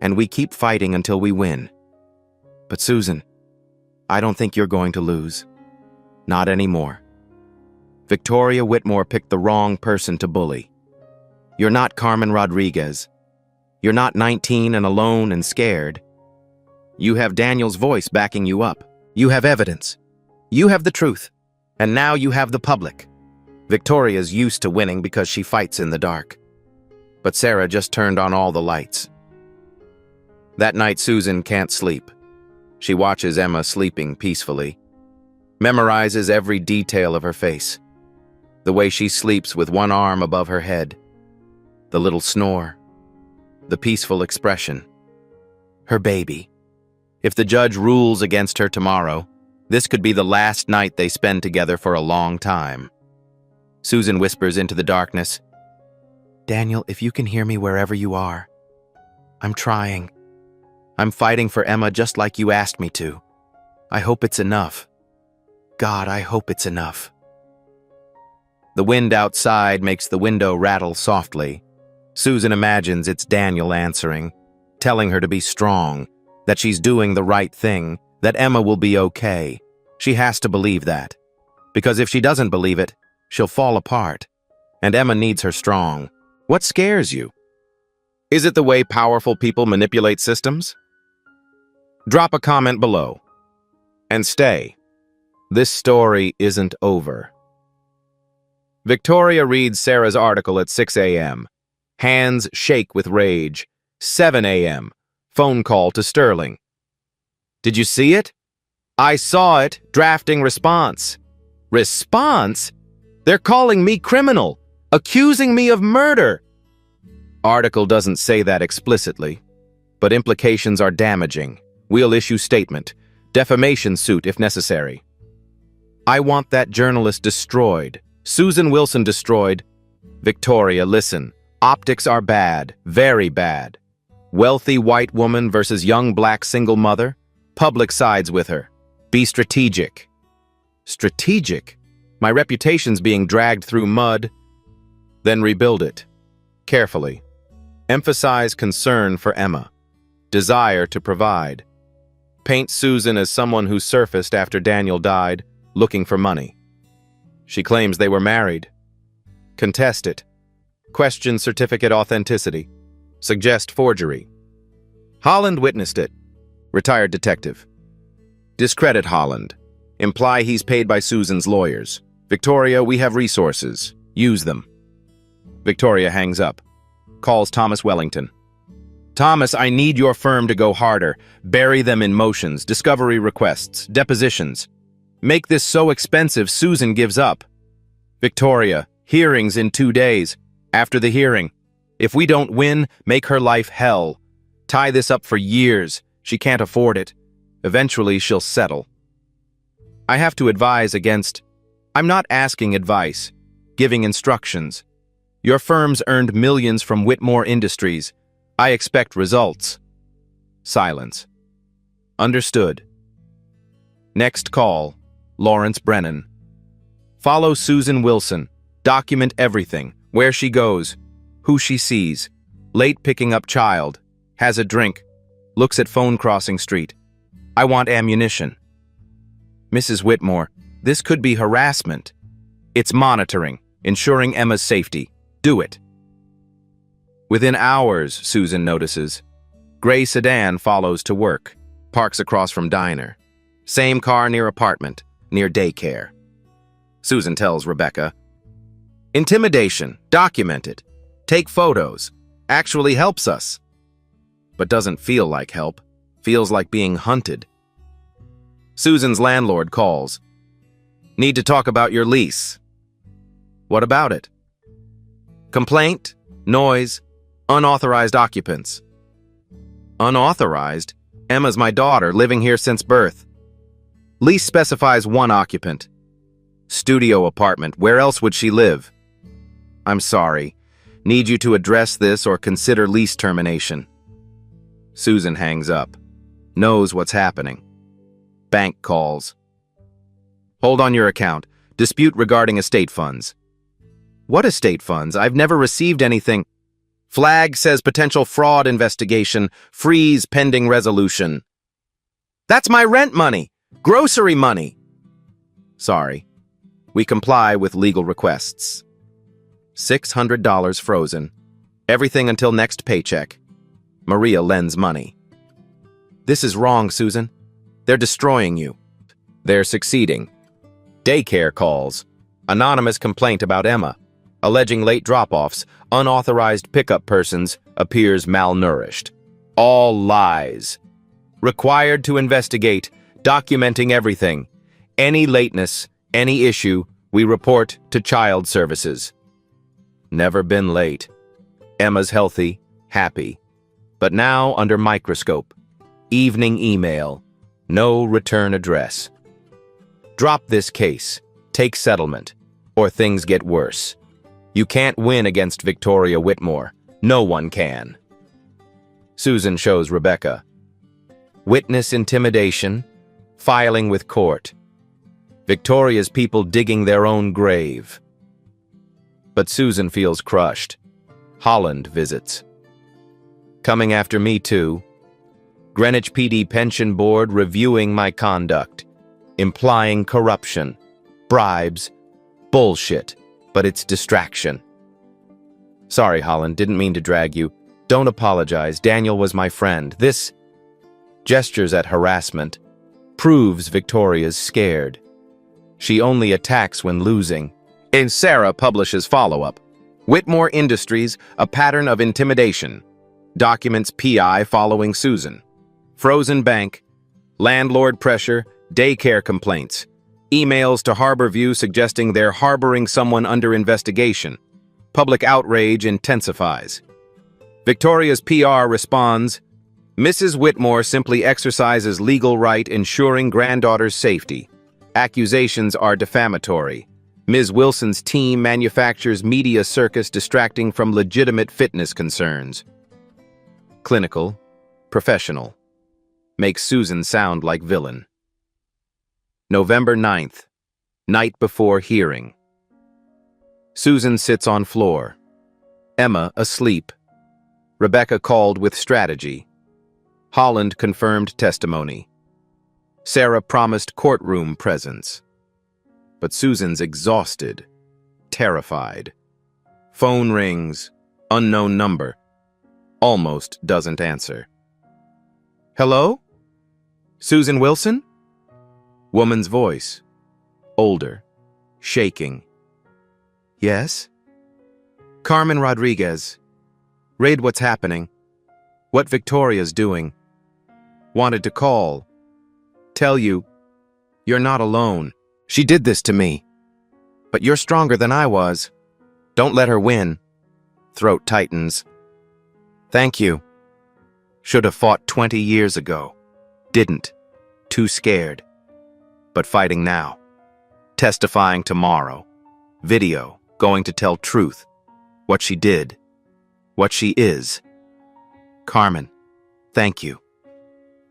And we keep fighting until we win. But Susan, I don't think you're going to lose. Not anymore. Victoria Whitmore picked the wrong person to bully. You're not Carmen Rodriguez. You're not 19 and alone and scared. You have Daniel's voice backing you up. You have evidence. You have the truth. And now you have the public. Victoria's used to winning because she fights in the dark. But Sarah just turned on all the lights. That night, Susan can't sleep. She watches Emma sleeping peacefully, memorizes every detail of her face, the way she sleeps with one arm above her head, the little snore, the peaceful expression. Her baby. If the judge rules against her tomorrow, this could be the last night they spend together for a long time. Susan whispers into the darkness, Daniel, if you can hear me wherever you are, I'm trying. I'm fighting for Emma just like you asked me to. I hope it's enough. God, I hope it's enough. The wind outside makes the window rattle softly. Susan imagines it's Daniel answering, telling her to be strong, that she's doing the right thing, that Emma will be okay. She has to believe that. Because if she doesn't believe it, she'll fall apart. And Emma needs her strong. What scares you? Is it the way powerful people manipulate systems? Drop a comment below. And stay. This story isn't over. Victoria reads Sarah's article at 6 a.m. Hands shake with rage. 7 a.m. Phone call to Sterling. Did you see it? I saw it. Drafting response. Response? They're calling me criminal, accusing me of murder. Article doesn't say that explicitly, but implications are damaging. We'll issue statement. Defamation suit if necessary. I want that journalist destroyed. Susan Wilson destroyed. Victoria, listen. Optics are bad, very bad. Wealthy white woman versus young black single mother? Public sides with her. Be strategic. Strategic? My reputation's being dragged through mud. Then rebuild it. Carefully. Emphasize concern for Emma. Desire to provide. Paint Susan as someone who surfaced after Daniel died, looking for money. She claims they were married. Contest it. Question certificate authenticity. Suggest forgery. Holland witnessed it. Retired detective. Discredit Holland. Imply he's paid by Susan's lawyers. Victoria, we have resources. Use them. Victoria hangs up. Calls Thomas Wellington. Thomas, I need your firm to go harder. Bury them in motions, discovery requests, depositions. Make this so expensive Susan gives up. Victoria, hearings in 2 days. After the hearing. If we don't win, make her life hell. Tie this up for years. She can't afford it. Eventually, she'll settle. I have to advise against... I'm not asking advice, giving instructions. Your firm's earned millions from Whitmore Industries. I expect results. Silence. Understood. Next call, Lawrence Brennan. Follow Susan Wilson. Document everything. Where she goes. Who she sees. Late picking up child. Has a drink. Looks at phone crossing street. I want ammunition. Mrs. Whitmore, this could be harassment. It's monitoring, ensuring Emma's safety. Do it. Within hours, Susan notices. Gray sedan follows to work. Parks across from diner. Same car near apartment, near daycare. Susan tells Rebecca. Intimidation. Document it. Take photos. Actually helps us. But doesn't feel like help. Feels like being hunted. Susan's landlord calls. Need to talk about your lease. What about it? Complaint, noise, unauthorized occupants. Unauthorized? Emma's my daughter, living here since birth. Lease specifies 1 occupant. Studio apartment, where else would she live? I'm sorry. Need you to address this or consider lease termination. Susan hangs up. Knows what's happening. Bank calls. Hold on your account. Dispute regarding estate funds. What estate funds? I've never received anything. Flag says potential fraud investigation. Freeze pending resolution. That's my rent money. Grocery money. Sorry. We comply with legal requests. $600 frozen. Everything until next paycheck. Maria lends money. This is wrong, Susan. They're destroying you. They're succeeding. Daycare calls. Anonymous complaint about Emma. Alleging late drop-offs, unauthorized pickup persons, appears malnourished. All lies. Required to investigate, documenting everything. Any lateness, any issue, we report to child services. Never been late. Emma's healthy, happy. But now under microscope. Evening email. No return address. Drop this case. Take settlement. Or things get worse. You can't win against Victoria Whitmore. No one can. Susan shows Rebecca. Witness intimidation. Filing with court. Victoria's people digging their own grave. But Susan feels crushed. Holland visits. Coming after me too. Greenwich PD Pension Board reviewing my conduct. Implying corruption. Bribes. Bullshit. But it's distraction. Sorry, Holland, didn't mean to drag you. Don't apologize. Daniel was my friend. This gestures at harassment. Proves Victoria's scared. She only attacks when losing. And Sarah publishes follow-up. Whitmore Industries, a pattern of intimidation. Documents PI following Susan. Frozen bank. Landlord pressure. Daycare complaints. Emails to Harborview suggesting they're harboring someone under investigation. Public outrage intensifies. Victoria's PR responds, Mrs. Whitmore simply exercises legal right ensuring granddaughter's safety. Accusations are defamatory. Ms. Wilson's team manufactures media circus distracting from legitimate fitness concerns. Clinical, professional. Makes Susan sound like villain. November 9th, night before hearing. Susan sits on floor. Emma asleep. Rebecca called with strategy. Holland confirmed testimony. Sarah promised courtroom presence. But Susan's exhausted, terrified. Phone rings, unknown number. Almost doesn't answer. Hello? Susan Wilson? Woman's voice. Older, shaking. Yes? Carmen Rodriguez. Read what's happening. What Victoria's doing. Wanted to call. Tell you, you're not alone. She did this to me. But you're stronger than I was. Don't let her win. Throat tightens. Thank you. Should have fought 20 years ago. Didn't. Too scared. But fighting now. Testifying tomorrow. Video. Going to tell truth. What she did. What she is. Carmen, thank you.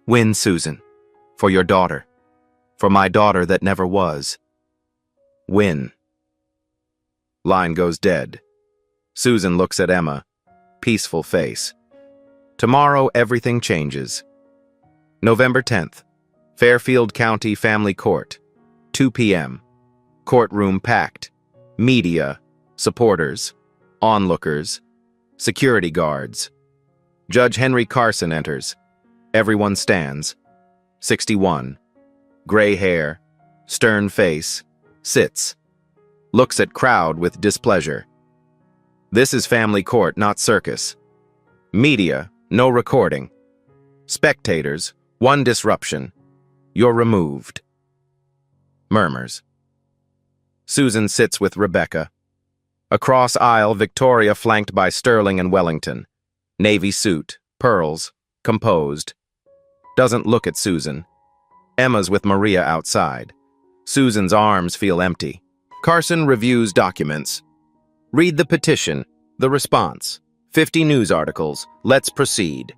Win, Susan. For your daughter. For my daughter that never was. Win. Line goes dead. Susan looks at Emma. Peaceful face. Tomorrow everything changes. November 10th. Fairfield County Family Court. 2 p.m. Courtroom packed. Media. Supporters. Onlookers. Security guards. Judge Henry Carson enters. Everyone stands. 61. Gray hair. Stern face. Sits. Looks at crowd with displeasure. This is family court, not circus. Media, no recording. Spectators, 1 disruption. You're removed. Murmurs. Susan sits with Rebecca. Across aisle, Victoria flanked by Sterling and Wellington. Navy suit, pearls, composed. Doesn't look at Susan. Emma's with Maria outside. Susan's arms feel empty. Carson reviews documents. Read the petition, the response. 50 news articles. Let's proceed.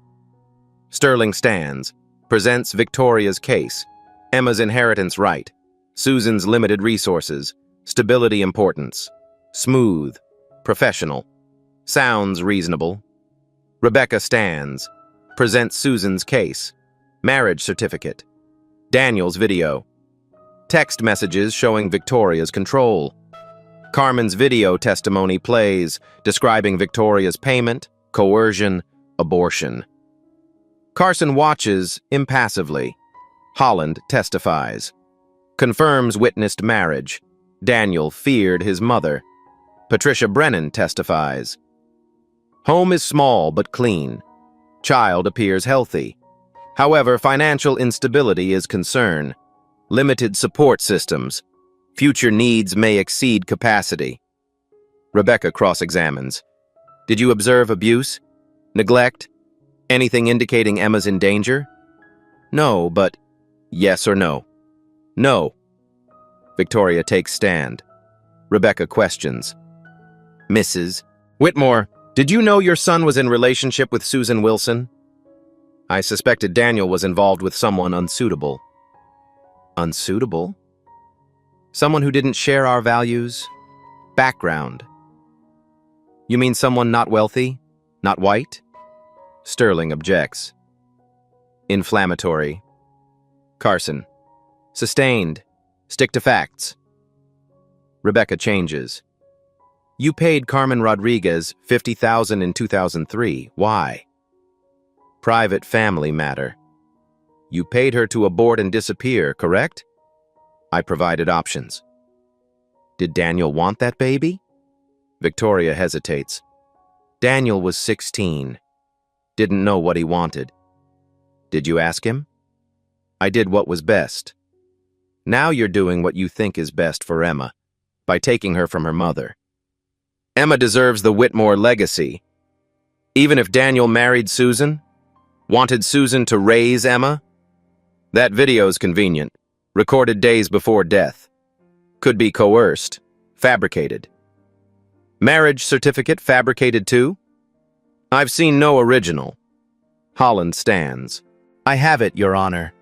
Sterling stands, presents Victoria's case. Emma's inheritance right. Susan's limited resources. Stability importance. Smooth. Professional. Sounds reasonable. Rebecca stands. Presents Susan's case. Marriage certificate. Daniel's video. Text messages showing Victoria's control. Carmen's video testimony plays, describing Victoria's payment, coercion, abortion. Carson watches impassively. Holland testifies. Confirms witnessed marriage. Daniel feared his mother. Patricia Brennan testifies. Home is small but clean. Child appears healthy. However, financial instability is concern. Limited support systems. Future needs may exceed capacity. Rebecca cross-examines. Did you observe abuse? Neglect? Anything indicating Emma's in danger? No, but yes or no? No. Victoria takes stand. Rebecca questions. Mrs. Whitmore, did you know your son was in relationship with Susan Wilson? I suspected Daniel was involved with someone unsuitable. Unsuitable? Someone who didn't share our values? Background. You mean someone not wealthy? Not white? Sterling objects. Inflammatory. Carson. Sustained. Stick to facts. Rebecca changes. You paid Carmen Rodriguez $50,000 in 2003. Why? Private family matter. You paid her to abort and disappear, correct? I provided options. Did Daniel want that baby? Victoria hesitates. Daniel was 16. Didn't know what he wanted. Did you ask him? I did what was best. Now you're doing what you think is best for Emma, by taking her from her mother. Emma deserves the Whitmore legacy. Even if Daniel married Susan, wanted Susan to raise Emma? That video's convenient, recorded days before death. Could be coerced, fabricated. Marriage certificate fabricated too? I've seen no original. Holland stands. "I have it, Your Honor."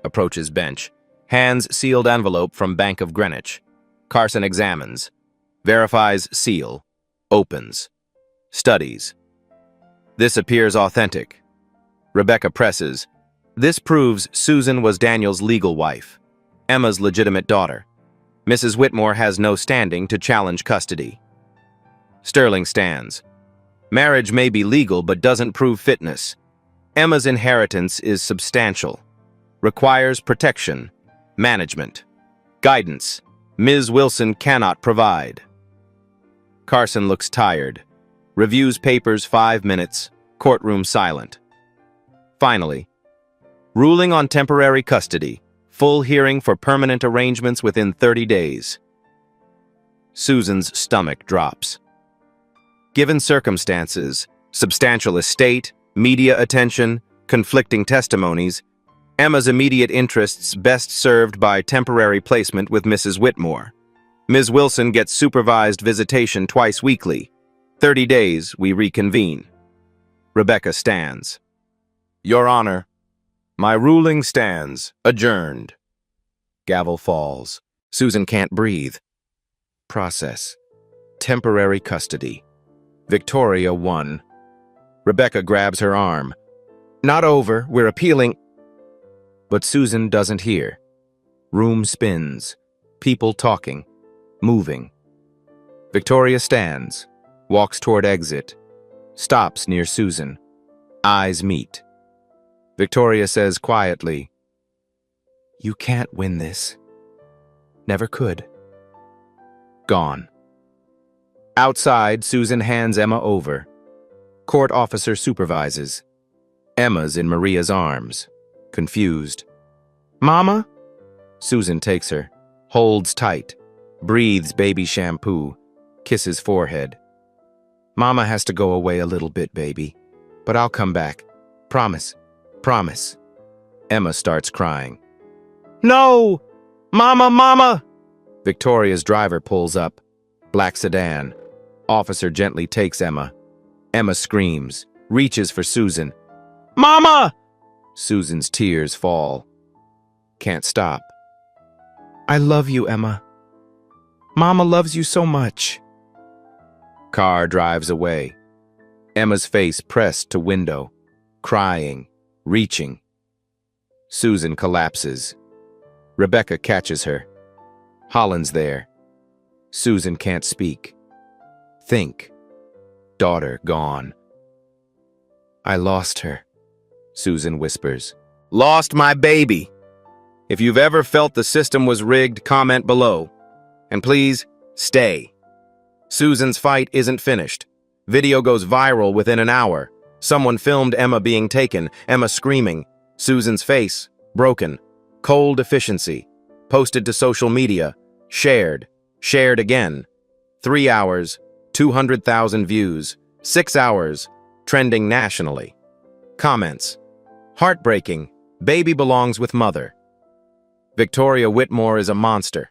Approaches bench. Hands sealed envelope from Bank of Greenwich. Carson examines. Verifies seal. Opens. Studies. This appears authentic. Rebecca presses. This proves Susan was Daniel's legal wife, Emma's legitimate daughter. Mrs. Whitmore has no standing to challenge custody. Sterling stands. Marriage may be legal but doesn't prove fitness. Emma's inheritance is substantial. Requires protection, management, guidance. Ms. Wilson cannot provide. Carson looks tired. Reviews papers 5 minutes. Courtroom silent. Finally, ruling on temporary custody. Full hearing for permanent arrangements within 30 days. Susan's stomach drops. Given circumstances, substantial estate, media attention, conflicting testimonies, Emma's immediate interests best served by temporary placement with Mrs. Whitmore. Ms. Wilson gets supervised visitation twice weekly. 30 days, we reconvene. Rebecca stands. Your Honor, my ruling stands, adjourned. Gavel falls. Susan can't breathe. Process. Temporary custody. Victoria won. Rebecca grabs her arm. Not over, we're appealing. But Susan doesn't hear. Room spins. People talking. Moving. Victoria stands. Walks toward exit. Stops near Susan. Eyes meet. Victoria says quietly, "You can't win this. Never could." Gone. Outside, Susan hands Emma over. Court officer supervises. Emma's in Maria's arms, confused. "Mama?" Susan takes her, holds tight, breathes baby shampoo, kisses forehead. "Mama has to go away a little bit, baby, but I'll come back. Promise, promise." Emma starts crying. "No! Mama, Mama!" Victoria's driver pulls up. Black sedan. Officer gently takes Emma. Emma screams, reaches for Susan. "Mama!" Susan's tears fall. Can't stop. "I love you, Emma. Mama loves you so much." Car drives away. Emma's face pressed to window, crying, reaching. Susan collapses. Rebecca catches her. Holland's there. Susan can't speak. Think. Daughter gone. "I lost her," Susan whispers. "Lost my baby." If you've ever felt the system was rigged, comment below. And please, stay. Susan's fight isn't finished. Video goes viral within an hour. Someone filmed Emma being taken, Emma screaming. Susan's face, broken. Cold efficiency. Posted to social media. Shared. Shared again. 3 hours, 200,000 views. 6 hours, trending nationally. Comments. Heartbreaking. Baby belongs with mother. Victoria Whitmore is a monster.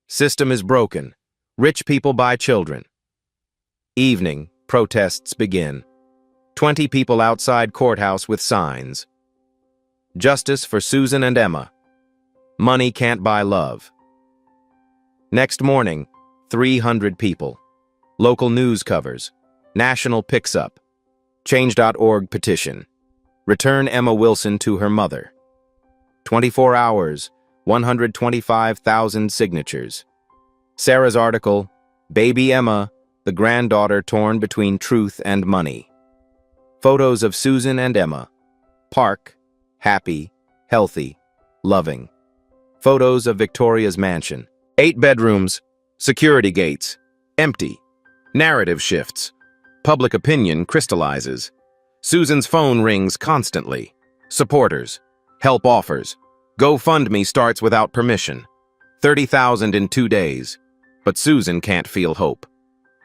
System is broken. Rich people buy children. Evening, protests begin. 20 people outside courthouse with signs. Justice for Susan and Emma. Money can't buy love. Next morning, 300 people. Local news covers. National picks up. Change.org petition. Return Emma Wilson to her mother. 24 hours, 125,000 signatures. Sarah's article, Baby Emma, the granddaughter torn between truth and money. Photos of Susan and Emma. Park, happy, healthy, loving. Photos of Victoria's mansion. 8 bedrooms, security gates, empty. Narrative shifts. Public opinion crystallizes. Susan's phone rings constantly. Supporters. Help offers. GoFundMe starts without permission. 30,000 in 2 days. But Susan can't feel hope.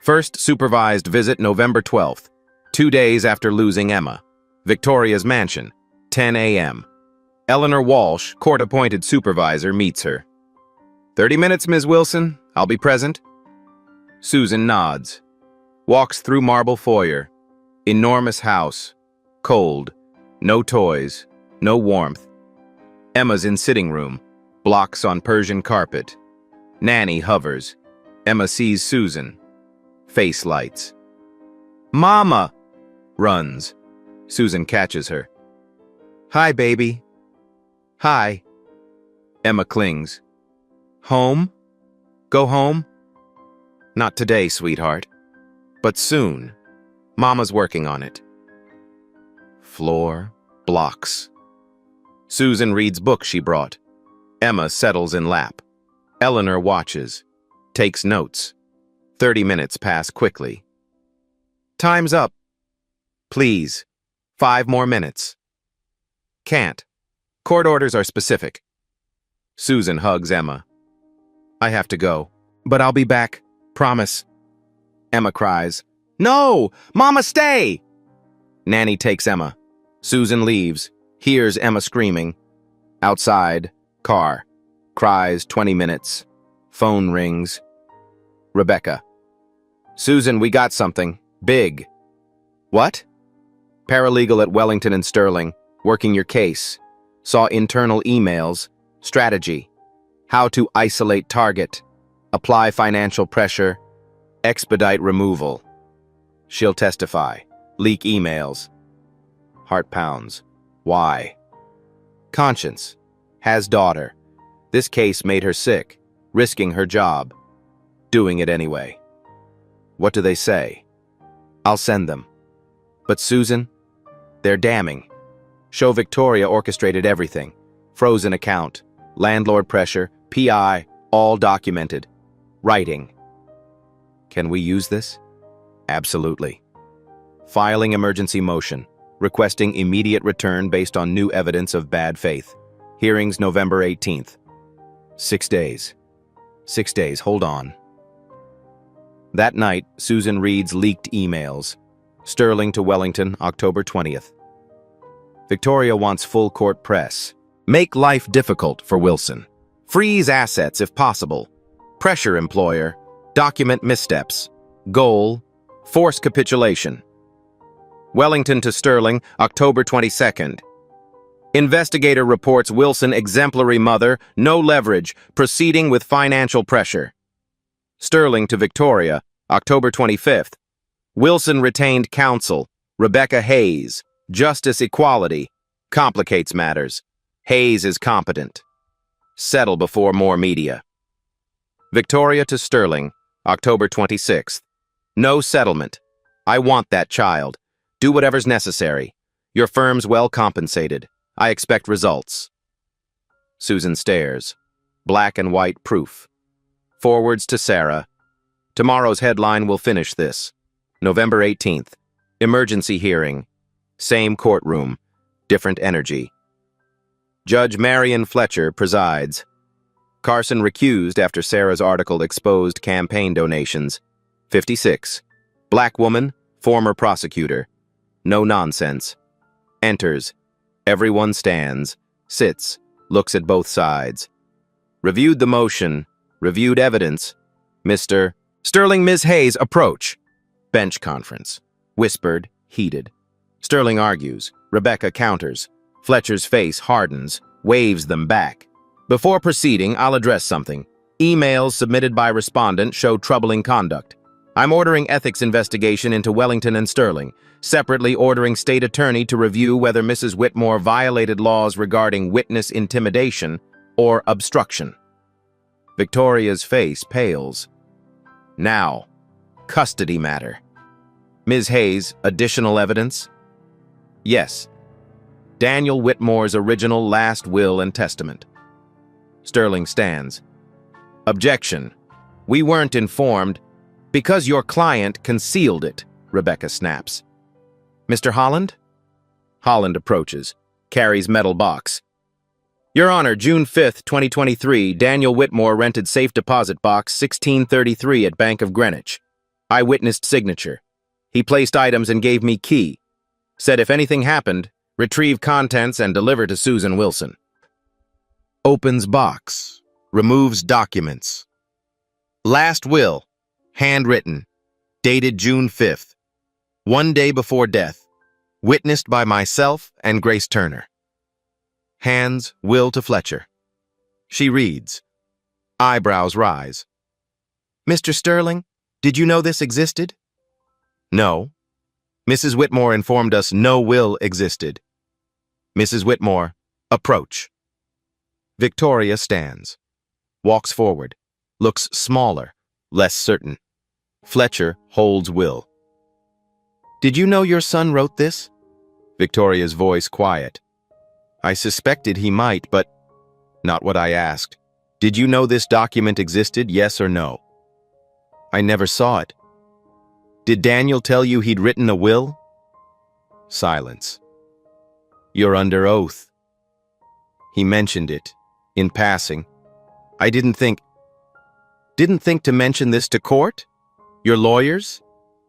First supervised visit November 12th, 2 days after losing Emma. Victoria's mansion, 10 a.m. Eleanor Walsh, court-appointed supervisor, meets her. 30 minutes, Ms. Wilson. I'll be present. Susan nods. Walks through marble foyer. Enormous house. Cold. No toys, no warmth. Emma's in sitting room, blocks on Persian carpet. Nanny hovers. Emma sees Susan. Face lights. "Mama!" Runs. Susan catches her. "Hi, baby." "Hi." Emma clings. "Home? Go home?" "Not today, sweetheart. But soon. Mama's working on it." Floor, blocks. Susan reads book she brought. Emma settles in lap. Eleanor watches. Takes notes. 30 minutes pass quickly. "Time's up. Please. 5 more minutes." "Can't. Court orders are specific." Susan hugs Emma. "I have to go, but I'll be back. Promise." Emma cries, "No! Mama, stay!" Nanny takes Emma. Susan leaves, hears Emma screaming. Outside, car. Cries 20 minutes. Phone rings. Rebecca. "Susan, we got something. Big." "What?" "Paralegal at Wellington and Sterling, working your case. Saw internal emails. Strategy. How to isolate target. Apply financial pressure. Expedite removal. She'll testify. Leak emails." Heart pounds. Why? Conscience. Has daughter. This case made her sick, risking her job. Doing it anyway. What do they say? I'll send them. But Susan? They're damning. Show Victoria orchestrated everything. Frozen account. Landlord pressure. PI. All documented. Writing. Can we use this? Absolutely. Filing emergency motion. Requesting immediate return based on new evidence of bad faith. Hearings November 18th. 6 days. 6 days, hold on. That night, Susan reads leaked emails. Sterling to Wellington, October 20th. Victoria wants full court press. Make life difficult for Wilson. Freeze assets if possible. Pressure employer. Document missteps. Goal. Force capitulation. Wellington to Sterling, October 22nd. Investigator reports Wilson exemplary mother, no leverage, proceeding with financial pressure. Sterling to Victoria, October 25th. Wilson retained counsel, Rebecca Hayes, justice equality, complicates matters. Hayes is competent. Settle before more media. Victoria to Sterling, October 26th. No settlement. I want that child. Do whatever's necessary. Your firm's well compensated. I expect results. Susan stares. Black and white proof. Forwards to Sarah. Tomorrow's headline will finish this. November 18th. Emergency hearing. Same courtroom. Different energy. Judge Marion Fletcher presides. Carson recused after Sarah's article exposed campaign donations. 56. Black woman, former prosecutor. No nonsense. Enters. Everyone stands. Sits. Looks at both sides. Reviewed the motion. Reviewed evidence. Mr. Sterling, Ms. Hayes, approach. Bench conference. Whispered. Heated. Sterling argues. Rebecca counters. Fletcher's face hardens. Waves them back. Before proceeding, I'll address something. Emails submitted by respondent show troubling conduct. I'm ordering ethics investigation into Wellington and Sterling, separately ordering state attorney to review whether Mrs. Whitmore violated laws regarding witness intimidation or obstruction. Victoria's face pales. Now, custody matter. Ms. Hayes, additional evidence? Yes. Daniel Whitmore's original last will and testament. Sterling stands. Objection. We weren't informed. Because your client concealed it, Rebecca snaps. Mr. Holland? Holland approaches, carries metal box. Your Honor, June 5th, 2023, Daniel Whitmore rented safe deposit box 1633 at Bank of Greenwich. I witnessed signature. He placed items and gave me key. Said if anything happened, retrieve contents and deliver to Susan Wilson. Opens box. Removes documents. Last will. Handwritten, dated June 5th, 1 day before death. Witnessed by myself and Grace Turner. Hands will to Fletcher. She reads. Eyebrows rise. Mr. Sterling, did you know this existed? No. Mrs. Whitmore informed us no will existed. Mrs. Whitmore, approach. Victoria stands. Walks forward. Looks smaller, less certain. Fletcher holds will. Did you know your son wrote this? Victoria's voice quiet. I suspected he might, but not what I asked. Did you know this document existed, yes or no? I never saw it. Did Daniel tell you he'd written a will? Silence. You're under oath. He mentioned it, in passing. I didn't think to mention this to court? Your lawyers?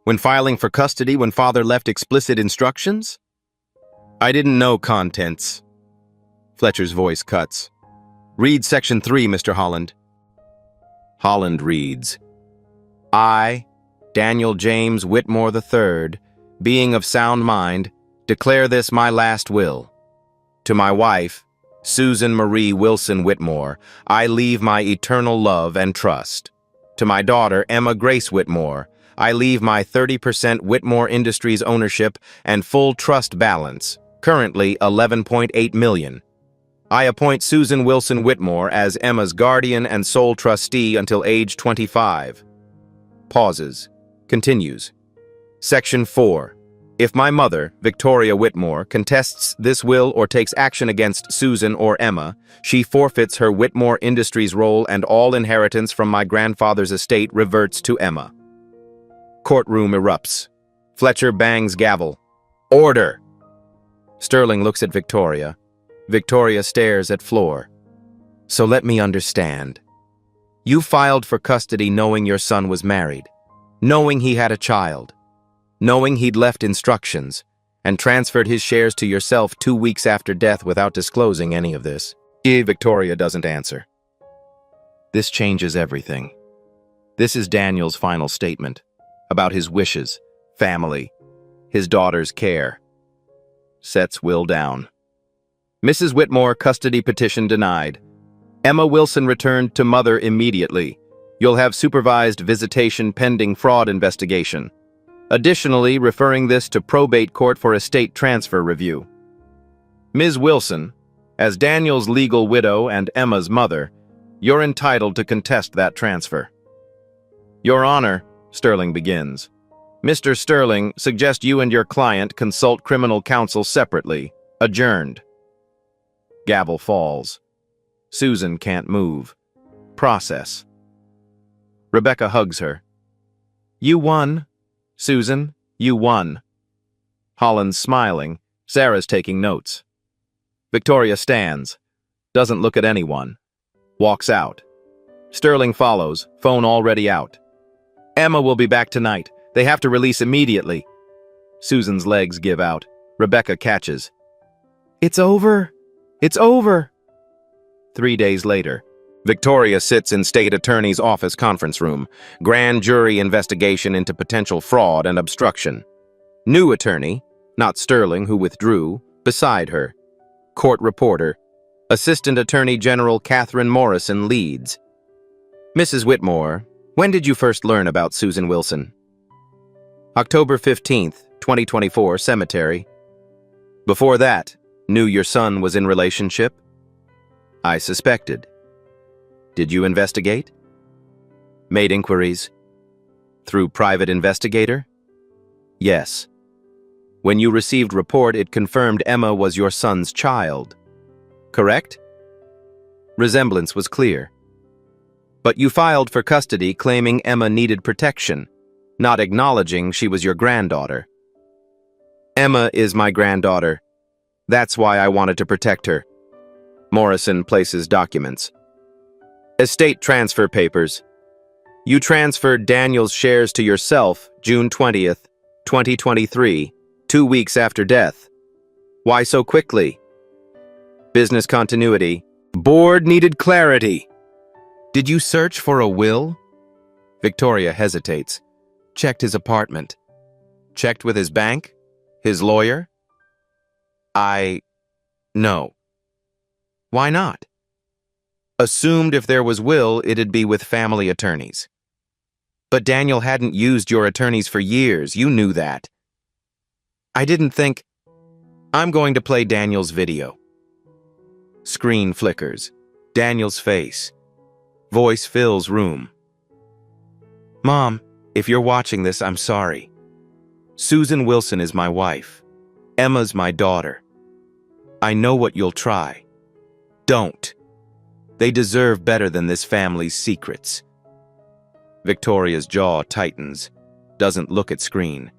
When filing for custody when father left explicit instructions? I didn't know contents. Fletcher's voice cuts. Read Section 3, Mr. Holland. Holland reads, I, Daniel James Whitmore III, being of sound mind, declare this my last will. To my wife, Susan Marie Wilson Whitmore, I leave my eternal love and trust. To my daughter, Emma Grace Whitmore, I leave my 30% Whitmore Industries ownership and full trust balance, currently $11.8 million. I appoint Susan Wilson Whitmore as Emma's guardian and sole trustee until age 25. Pauses. Continues. Section 4. If my mother, Victoria Whitmore, contests this will or takes action against Susan or Emma, she forfeits her Whitmore Industries role and all inheritance from my grandfather's estate reverts to Emma. Courtroom erupts. Fletcher bangs gavel. Order! Sterling looks at Victoria. Victoria stares at floor. So let me understand. You filed for custody knowing your son was married, knowing he had a child, knowing he'd left instructions, and transferred his shares to yourself 2 weeks after death without disclosing any of this. Victoria doesn't answer. This changes everything. This is Daniel's final statement about his wishes, family, his daughter's care. Sets will down. Mrs. Whitmore, custody petition denied. Emma Wilson returned to mother immediately. You'll have supervised visitation pending fraud investigation. Additionally, referring this to probate court for estate transfer review. Ms. Wilson, as Daniel's legal widow and Emma's mother, you're entitled to contest that transfer. Your Honor, Sterling begins. Mr. Sterling, suggest you and your client consult criminal counsel separately. Adjourned. Gavel falls. Susan can't move. Process. Rebecca hugs her. You won. Susan, you won. Holland's smiling. Sarah's taking notes. Victoria stands. Doesn't look at anyone. Walks out. Sterling follows, phone already out. Emma will be back tonight. They have to release immediately. Susan's legs give out. Rebecca catches. It's over. It's over. 3 days later, Victoria sits in state attorney's office conference room. Grand jury investigation into potential fraud and obstruction. New attorney, not Sterling who withdrew, beside her. Court reporter, Assistant Attorney General Catherine Morrison leads. Mrs. Whitmore, when did you first learn about Susan Wilson? October 15th, 2024, cemetery. Before that, knew your son was in relationship? I suspected. Did you investigate? Made inquiries. Through private investigator? Yes. When you received report, it confirmed Emma was your son's child. Correct? Resemblance was clear. But you filed for custody claiming Emma needed protection, not acknowledging she was your granddaughter. Emma is my granddaughter. That's why I wanted to protect her. Morrison places documents. Estate transfer papers. You transferred Daniel's shares to yourself June 20th, 2023, 2 weeks after death. Why so quickly? Business continuity. Board needed clarity. Did you search for a will? Victoria hesitates. Checked his apartment. Checked with his bank? His lawyer? No. Why not? Assumed if there was will, it'd be with family attorneys. But Daniel hadn't used your attorneys for years, you knew that. I didn't think, I'm going to play Daniel's video. Screen flickers. Daniel's face. Voice fills room. Mom, if you're watching this, I'm sorry. Susan Wilson is my wife. Emma's my daughter. I know what you'll try. Don't. They deserve better than this family's secrets. Victoria's jaw tightens, doesn't look at screen.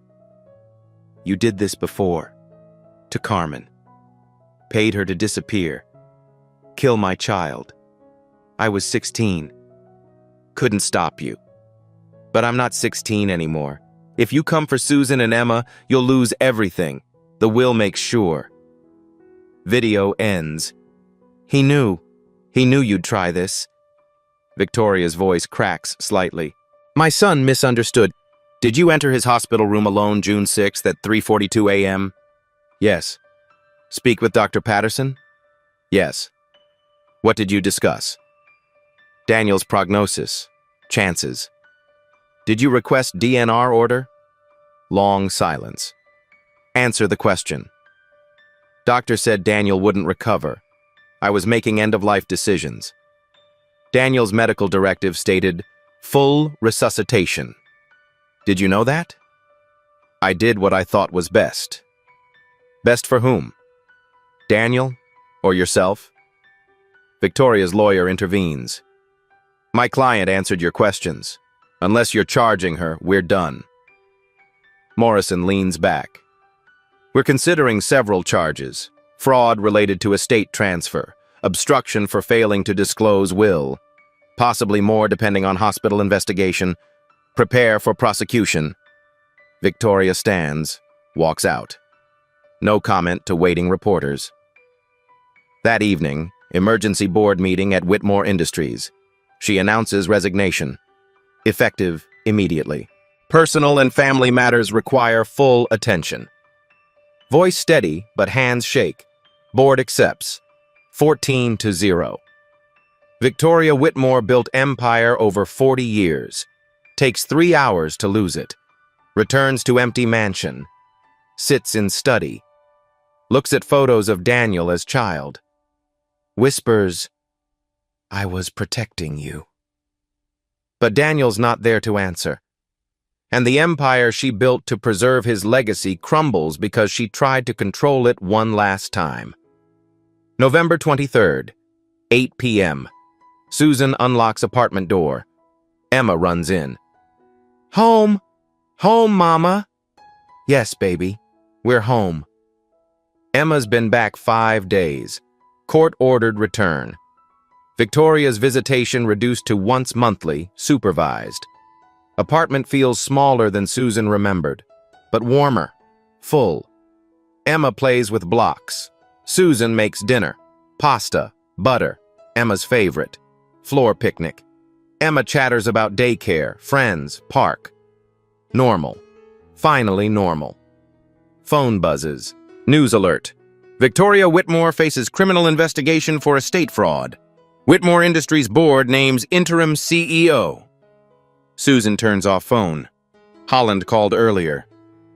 You did this before. To Carmen. Paid her to disappear. Kill my child. I was 16. Couldn't stop you. But I'm not 16 anymore. If you come for Susan and Emma, you'll lose everything. The will makes sure. Video ends. He knew you'd try this. Victoria's voice cracks slightly. My son misunderstood. Did you enter his hospital room alone June 6th at 3:42 a.m.? Yes. Speak with Dr. Patterson? Yes. What did you discuss? Daniel's prognosis. Chances. Did you request DNR order? Long silence. Answer the question. Doctor said Daniel wouldn't recover. I was making end-of-life decisions. Daniel's medical directive stated, full resuscitation. Did you know that? I did what I thought was best. Best for whom? Daniel or yourself? Victoria's lawyer intervenes. My client answered your questions. Unless you're charging her, we're done. Morrison leans back. We're considering several charges. Fraud related to estate transfer, obstruction for failing to disclose will, possibly more depending on hospital investigation. Prepare for prosecution. Victoria stands, walks out. No comment to waiting reporters. That evening, emergency board meeting at Whitmore Industries. She announces resignation. Effective immediately. Personal and family matters require full attention. Voice steady, but hands shake. Board accepts. 14-0. Victoria Whitmore built empire over 40 years. Takes 3 hours to lose it. Returns to empty mansion. Sits in study. Looks at photos of Daniel as child. Whispers, I was protecting you. But Daniel's not there to answer. And the empire she built to preserve his legacy crumbles because she tried to control it one last time. November 23rd, 8 p.m. Susan unlocks apartment door. Emma runs in. Home! Home, Mama! Yes, baby. We're home. Emma's been back 5 days. Court-ordered return. Victoria's visitation reduced to once monthly, supervised. Apartment feels smaller than Susan remembered, but warmer, full. Emma plays with blocks. Susan makes dinner, pasta, butter, Emma's favorite, floor picnic. Emma chatters about daycare, friends, park. Normal. Finally normal. Phone buzzes. News alert. Victoria Whitmore faces criminal investigation for estate fraud. Whitmore Industries board names interim CEO. Susan turns off phone. Holland called earlier.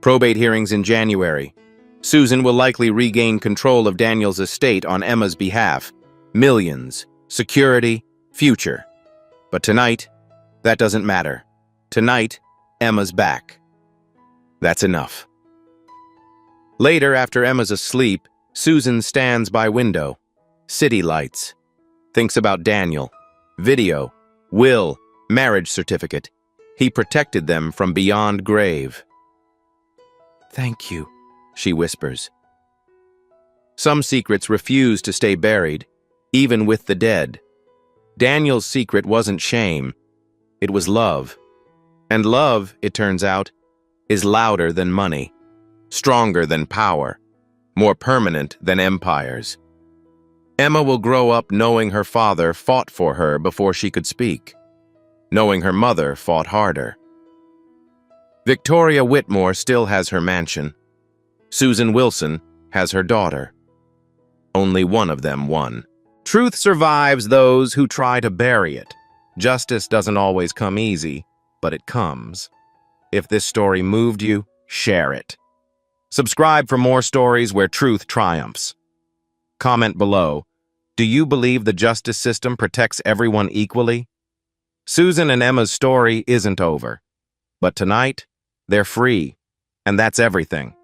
Probate hearings in January. Susan will likely regain control of Daniel's estate on Emma's behalf. Millions. Security. Future. But tonight, that doesn't matter. Tonight, Emma's back. That's enough. Later, after Emma's asleep, Susan stands by window. City lights. Thinks about Daniel. Video. Will. Marriage certificate. He protected them from beyond grave. Thank you, she whispers. Some secrets refuse to stay buried, even with the dead. Daniel's secret wasn't shame. It was love. And love, it turns out, is louder than money, stronger than power, more permanent than empires. Emma will grow up knowing her father fought for her before she could speak, knowing her mother fought harder. Victoria Whitmore still has her mansion. Susan Wilson, has her daughter. Only one of them won. Truth survives those who try to bury it. Justice doesn't always come easy, but it comes. If this story moved you, share it. Subscribe for more stories where truth triumphs. Comment below, do you believe the justice system protects everyone equally? Susan and Emma's story isn't over. But tonight, they're free, and that's everything.